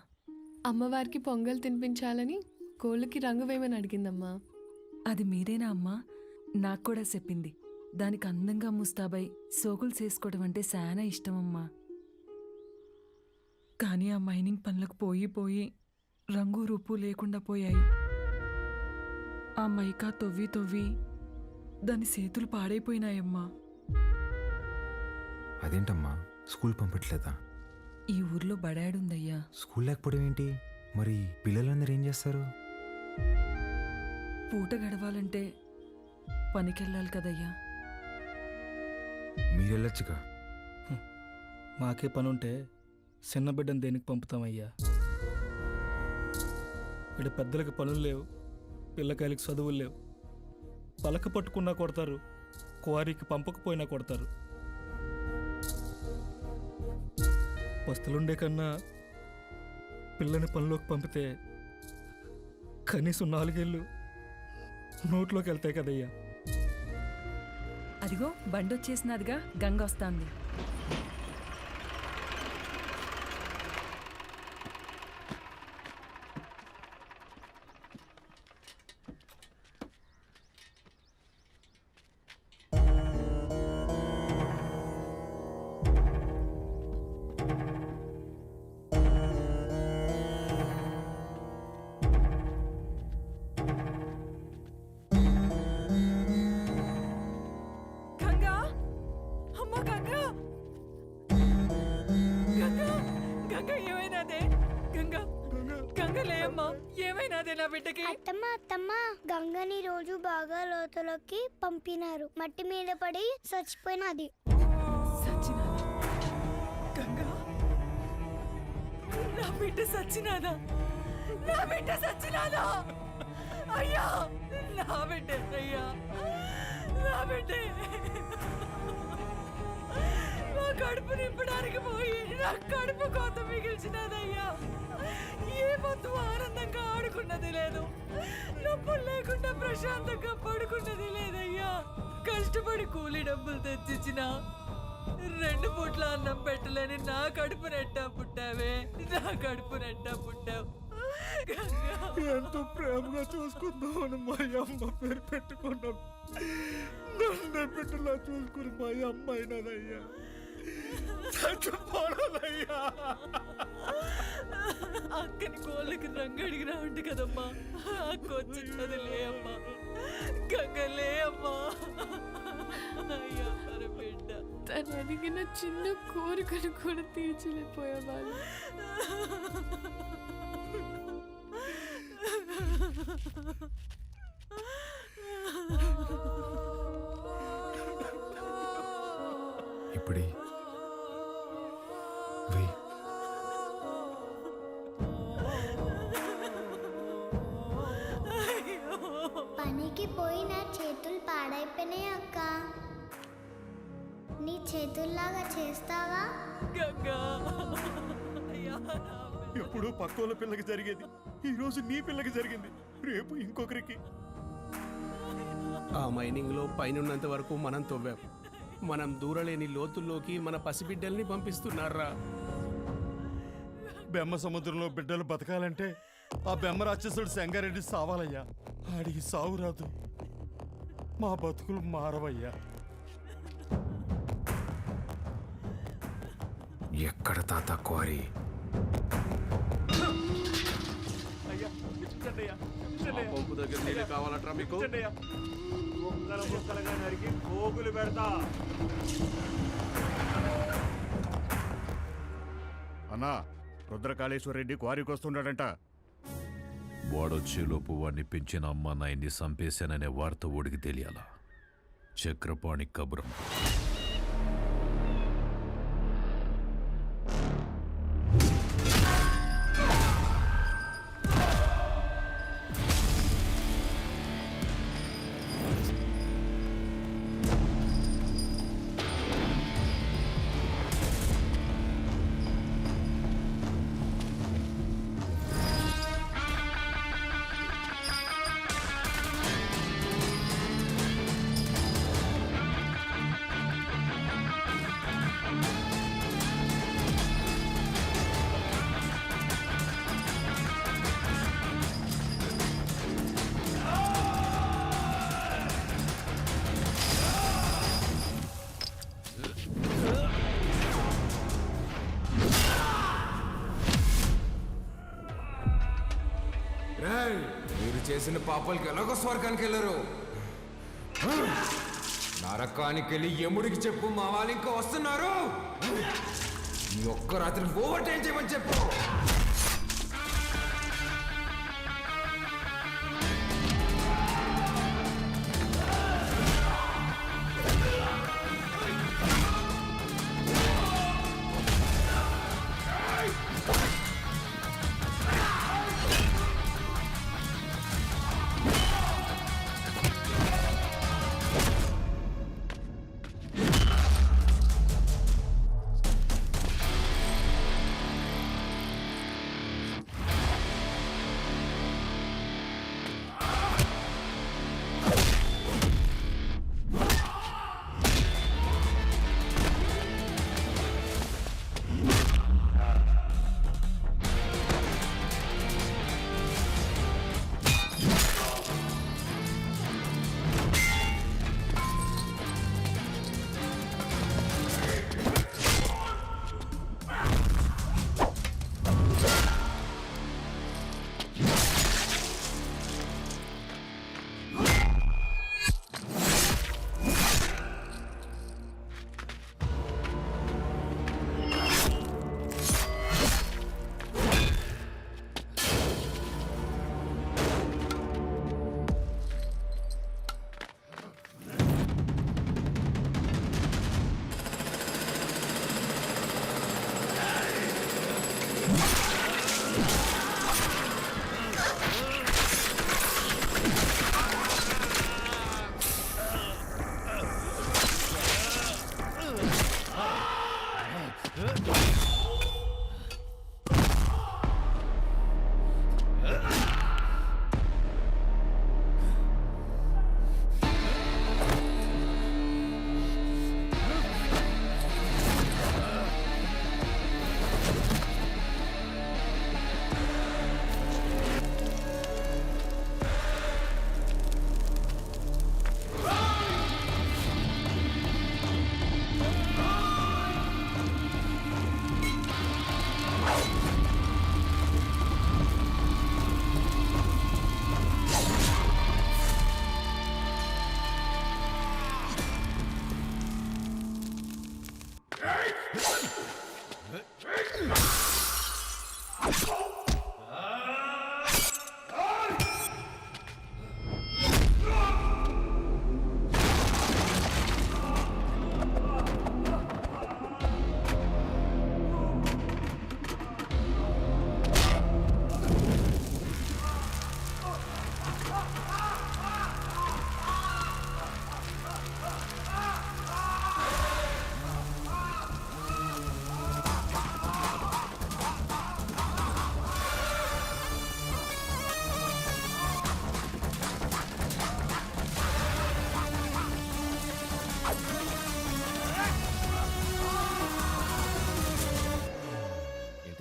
Speaker 12: అమ్మవారికి పొంగల్ తినిపించాలని కోళ్ళకి రంగు వేయమని అడిగిందమ్మా.
Speaker 10: అది మీరేనా అమ్మా? నాకు కూడా చెప్పింది. దానికి అందంగా ముస్తాబై సోకులు చేసుకోవడం అంటే చాలా ఇష్టమమ్మా. కానీ ఆ మైనింగ్ పనులకు పోయి రంగు రూపు లేకుండా పోయాయి. ఆ మైకా తవ్వి దాని చేతులు పాడైపోయినాయమ్మా.
Speaker 9: అదేంటమ్మా, స్కూల్ పంపట్లేదా?
Speaker 10: ఈ ఊర్లో బడాడుందయ్యా.
Speaker 9: స్కూల్ లేకపోవడం ఏంటి? మరి పిల్లలందరూ ఏం చేస్తారు?
Speaker 10: పూట గడవాలంటే పనికెళ్ళాలి కదయ్యా.
Speaker 9: మీరెళ్ళొచ్చుగా.
Speaker 10: మాకే పనుంటే చిన్న బిడ్డను దేనికి పంపుతామయ్యా? ఇక్కడ పెద్దలకు పనులు లేవు, పిల్లకాయలకి చదువులు లేవు. పలక పట్టుకున్నా కొడతారు, క్వారీకి పంపకపోయినా కొడతారు. వస్తులుండే కన్నా పిల్లని పనిలోకి పంపితే కనీసం 4 ఏళ్ళు నోట్లోకి వెళ్తాయి కదయ్యా. అదిగో బండొచ్చేసినదిగా, గంగ వస్తాంది.
Speaker 14: అత్తమ్మ, గంగని రోజు బాగా లోతులోకి పంపినారు. మట్టి మీద పడి చచ్చిపోయినది.
Speaker 10: నా బిడ్డ సచ్చినాదా? నా బిడ్డ సచ్చినాదా? అయ్యా, నా బిడ్డ అయ్యా, నా బిడ్డ నా కడుపు నింపడానికి పోయి నా కడుపు కోత మిగిల్చినదయ్యా. ఏ పొద్దు ఆనందంగా ఆడుకున్నది లేదు, నొప్పులు లేకుండా ప్రశాంతంగా పడుకున్నది లేదయ్యా. కష్టపడి కూలి డబ్బులు తెచ్చిచ్చిన 2 పూట్ల అన్నం పెట్టలేని నా కడుపు నెట్టా పుట్టావే, నా కడుపు నెట్టా పుట్టావు. ఎంతో ప్రేమగా చూసుకుందామని మా అమ్మ పేరు పెట్టుకున్నాం. నన్ను బిడ్డలా చూసుకుని మా అమ్మ అయినదయ్యా. చచ్చిపోనదయ్యా. అక్కని కోళ్ళకి రంగు అడిగినా ఉంటే కదమ్మా, అక్క వచ్చినది లే అమ్మా, గంగలే అమ్మా. అయ్యా మన బిడ్డ
Speaker 12: తను అడిగిన చిన్న కోరికను కూడా తీర్చలేకపోయేవాళ్ళు.
Speaker 9: ఇప్పుడే
Speaker 14: పనికి పోయి నా చేతులు పాడైపోయినాయి అక్క. నీ చేతుల్లాగా చేస్తావా?
Speaker 10: ఎప్పుడు పక్కోళ్ళ పిల్లకి జరిగేది, ఈ రోజు నీ పిల్లకి జరిగింది, రేపు ఇంకొకరికి.
Speaker 7: ఆ మైనింగ్లో పైనున్నంత వరకు మనం తవ్వాం. మనం దూరలేని లోతుల్లోకి మన పసిబిడ్డల్ని పంపిస్తున్నారా?
Speaker 10: బెమ్మ సముద్రంలో బిడ్డలు బతకాలంటే ఆ బెమ్మ రాక్షసుడు సంగారెడ్డి సావాలయ్యా. ఆడికి సావు రాదు, మా బతుకులు మారవయ్యా.
Speaker 9: ఎక్కడ తాత క్వారీ?
Speaker 7: పంపు దగ్గర నీళ్ళు కావాలట్రా మీకు?
Speaker 6: పోగులు పెడతా.
Speaker 11: అన్నా, రుద్రకాళేశ్వర రెడ్డి క్వారీకి వస్తున్నాడంట.
Speaker 19: వాడొచ్చేలోపు వాడిని పెంచిన అమ్మ నాయన్ని చంపేశాననే వార్త ఓడికి తెలియాలా? చక్రపాణి కబురం.
Speaker 9: మీరు చేసిన పాపాలకి ఎలాగో స్వర్గానికి వెళ్ళరు. నరకానికి వెళ్ళి యముడికి చెప్పు, మా వాళ్ళు ఇంకా వస్తున్నారు. ఈ ఒక్క రాత్రి ఓవర్ టైం చేయమని చెప్పు.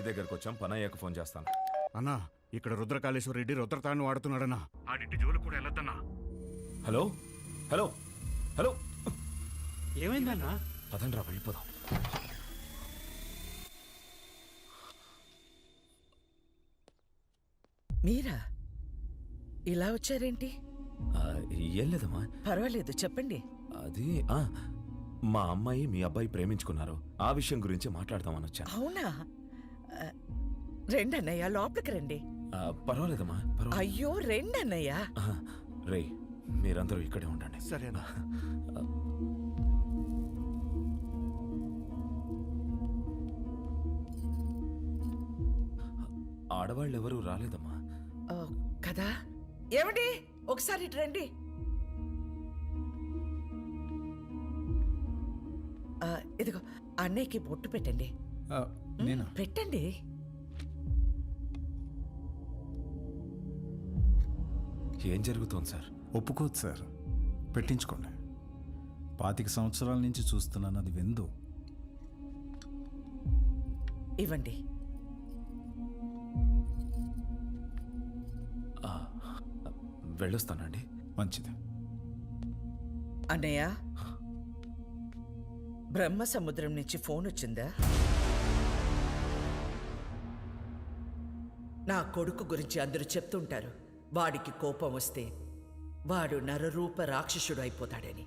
Speaker 1: దగ్గరకు వచ్చాం, పని అయ్యాక ఫోన్ చేస్తాను.
Speaker 11: అన్నా, ఇక్కడ రుద్రకాళేశ్వర రెడ్డి రుద్రతాన్ని వాడుతున్నాడన్నా. ఆడింటి జోలు కూడా వెళ్ళొద్దన్నా.
Speaker 1: హలో హలో హలో,
Speaker 7: ఏమైందన్నా?
Speaker 1: పదండ్రా వెళ్ళిపోదాం.
Speaker 17: మీరా ఇలా వచ్చారేంటి?
Speaker 1: ఏం లేదమ్మా.
Speaker 17: పర్వాలేదు, చెప్పండి.
Speaker 1: అది మా అమ్మాయి మీ అబ్బాయి ప్రేమించుకున్నారు. ఆ విషయం గురించి మాట్లాడదామని వచ్చాను.
Speaker 17: అవునా? రెండన్నయ్య, లోపలికి రండి.
Speaker 1: పర్వాలేదమ్మా, పర్వాలేదు.
Speaker 17: అయ్యో, రెండన్నయ్య.
Speaker 1: రే, మీరందరూ ఇక్కడే ఉండండి.
Speaker 17: సరేనా?
Speaker 1: ఆడవాళ్ళు ఎవరూ రాలేదమ్మా.
Speaker 17: కదా? ఏమండి, ఒకసారి ఇటు రండి. ఇదిగో అన్నయ్యకి బొట్టు పెట్టండి. పెట్టండి.
Speaker 1: ఏం జరుగుతోంది సార్?
Speaker 18: ఒప్పుకోదు సార్, పెట్టించుకోండి. 25 సంవత్సరాల నుంచి చూస్తున్నాను, అది విందు.
Speaker 17: ఇవ్వండి.
Speaker 1: వెళ్ళొస్తానండి.
Speaker 18: మంచిది.
Speaker 17: అన్నయ్య, బ్రహ్మ సముద్రం నుంచి ఫోన్ వచ్చిందా? నా కొడుకు గురించి అందరూ చెప్తుంటారు, వాడికి కోపం వస్తే వాడు నరరూప రాక్షసుడు అయిపోతాడని.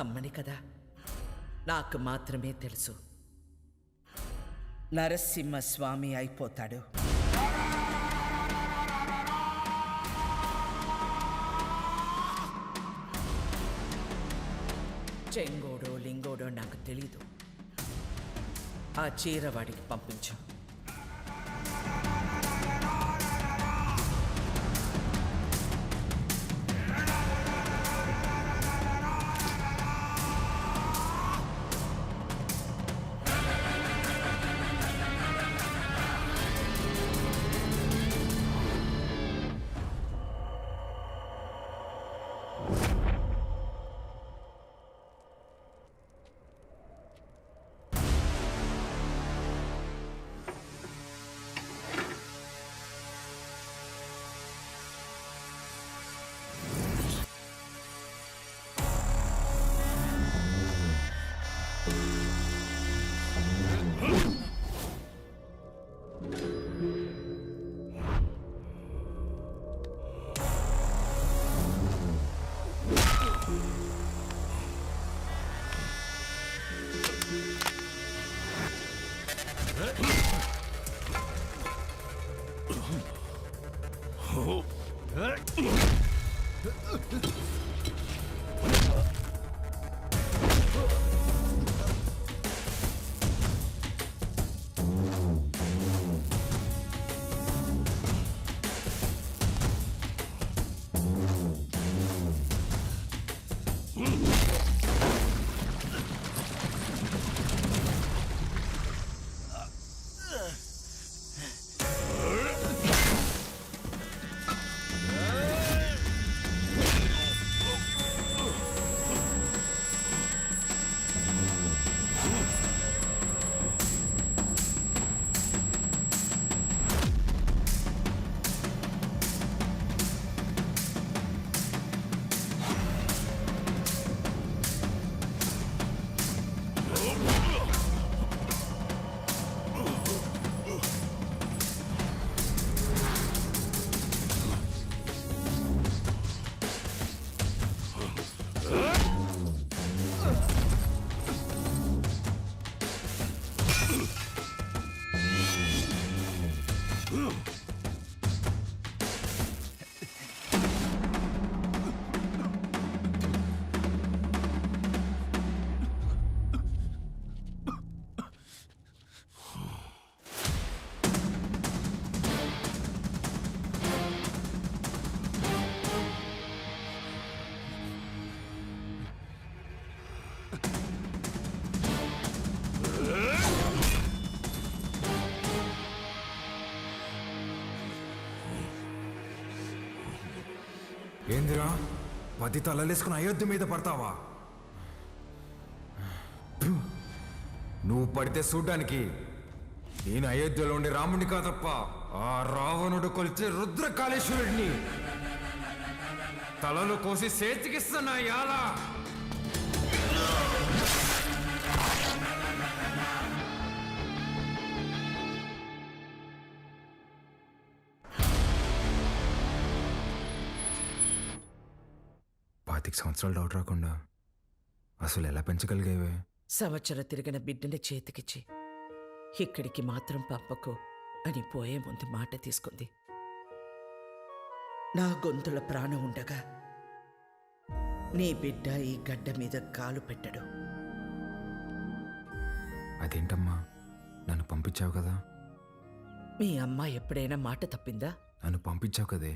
Speaker 17: అమ్మని కదా, నాకు మాత్రమే తెలుసు నరసింహస్వామి అయిపోతాడు. చెంగోడో లింగోడో నాకు తెలీదు. ఆ చీర వాడికి పంపించు.
Speaker 9: ఏందిరా 10 తలలేసుకుని అయోధ్య మీద పడతావా? నువ్వు పడితే చూడ్డానికి నేను అయోధ్యలో ఉండే రాముడిని కాదప్ప, ఆ రావణుడు కొలిచే రుద్రకాళేశ్వరుడిని. తలలు కోసి చేతికిస్తున్నా యాలా. 25 సంవత్సరాలు డౌట్ రాకుండా అసలు ఎలా పెంచగలిగేవే?
Speaker 17: సంవత్సరం తిరిగిన బిడ్డని చేతికిచ్చి ఇక్కడికి మాత్రం పంపకు అని పోయే ముందు మాట తీసుకుంది. నా గొంతుల ప్రాణం ఉండగా నీ బిడ్డ ఈ గడ్డ మీద కాలు పెట్టడు.
Speaker 9: అదేంటమ్మా, నన్ను పంపించావు కదా?
Speaker 17: మీ అమ్మ ఎప్పుడైనా మాట తప్పిందా?
Speaker 9: నన్ను పంపించావు కదే.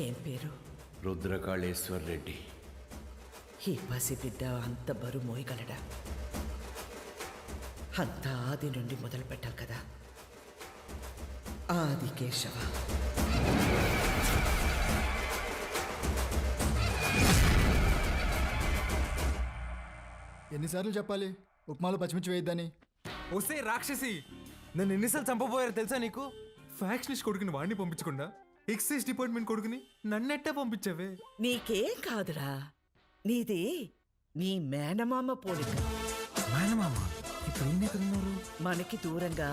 Speaker 17: ఏం పేరు?
Speaker 8: రుద్రకాళేశ్వర్ రెడ్డి.
Speaker 17: ఈ పసిబిడ్డ అంత బరువు మోయగలడా? అంత ఆది నుండి మొదలు పెట్టాలి కదా. ఆది కేశవ.
Speaker 5: ఎన్నిసార్లు చెప్పాలి ఉప్మాలో పచ్చిమిర్చి వేయద్దని?
Speaker 9: వస్తే రాక్షసి, నన్ను ఎన్నిసార్లు చంపబోయారో తెలుసా నీకు? ఫ్యాక్షనిస్ట్ కొడుకుని వాడిని పంపించకుండా ఎక్సైజ్ డిపార్ట్మెంట్ కొడుకుని నన్నెట్టే పంపించావే?
Speaker 17: నీకేం కాదురా, నీది నీ మేనమామ పోలిక.
Speaker 9: మేనమామ ఇప్పుడు ఈయన ఎక్కడున్నారు?
Speaker 17: మనకి దూరంగా,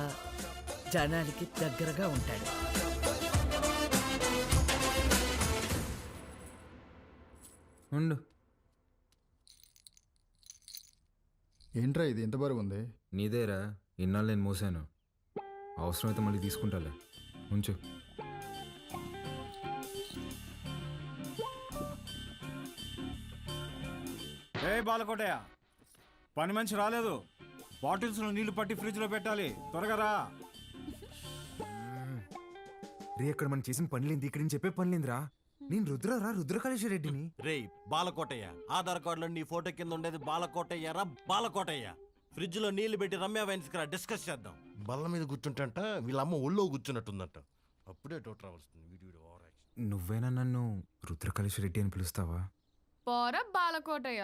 Speaker 17: జనానికి దగ్గరగా ఉంటాడు.
Speaker 9: ఉండు.
Speaker 5: ఏంట్రా ఇది ఎంత బరువు ఉంది?
Speaker 9: నీదేరా, ఇన్నాళ్ళు నేను మోసాను. అవసరమైతే మళ్ళీ తీసుకుంటాలే, ఉంచు.
Speaker 11: ఏ బాలకోటయ్య, పని మనిషి రాలేదు. బాటిల్స్లో నీళ్లు పట్టి ఫ్రిడ్జ్లో పెట్టాలి, త్వరగా రా.
Speaker 9: రే, అక్కడ మనం చేసిన పనిలేంది, ఇక్కడ నేను చెప్పే పనిలేందిరా. నేను రుద్రకాళేశ్వర రెడ్డిని.
Speaker 6: రేయ్ బాలకోటయ్య, ఆధార్ కార్డులో నీ ఫోటో కింద ఉండేది బాలకోటయ్య రా. బాలకోటయ్య, ఫ్రిడ్జ్ లో నీళ్లు పెట్టి రమ్య వైన్స్ కి డిస్కస్ చేద్దాం. బల్ల మీద కూర్చుంటంట, వీళ్ళ అమ్మ ఒళ్ళో కూర్చున్నట్టుందంట. అప్పుడే డౌట్ రావాల్సింది.
Speaker 9: నువ్వేనా నన్ను రుద్రకాళేశ్వర రెడ్డి అని పిలుస్తావా?
Speaker 12: పోర బాలకోటయ్య.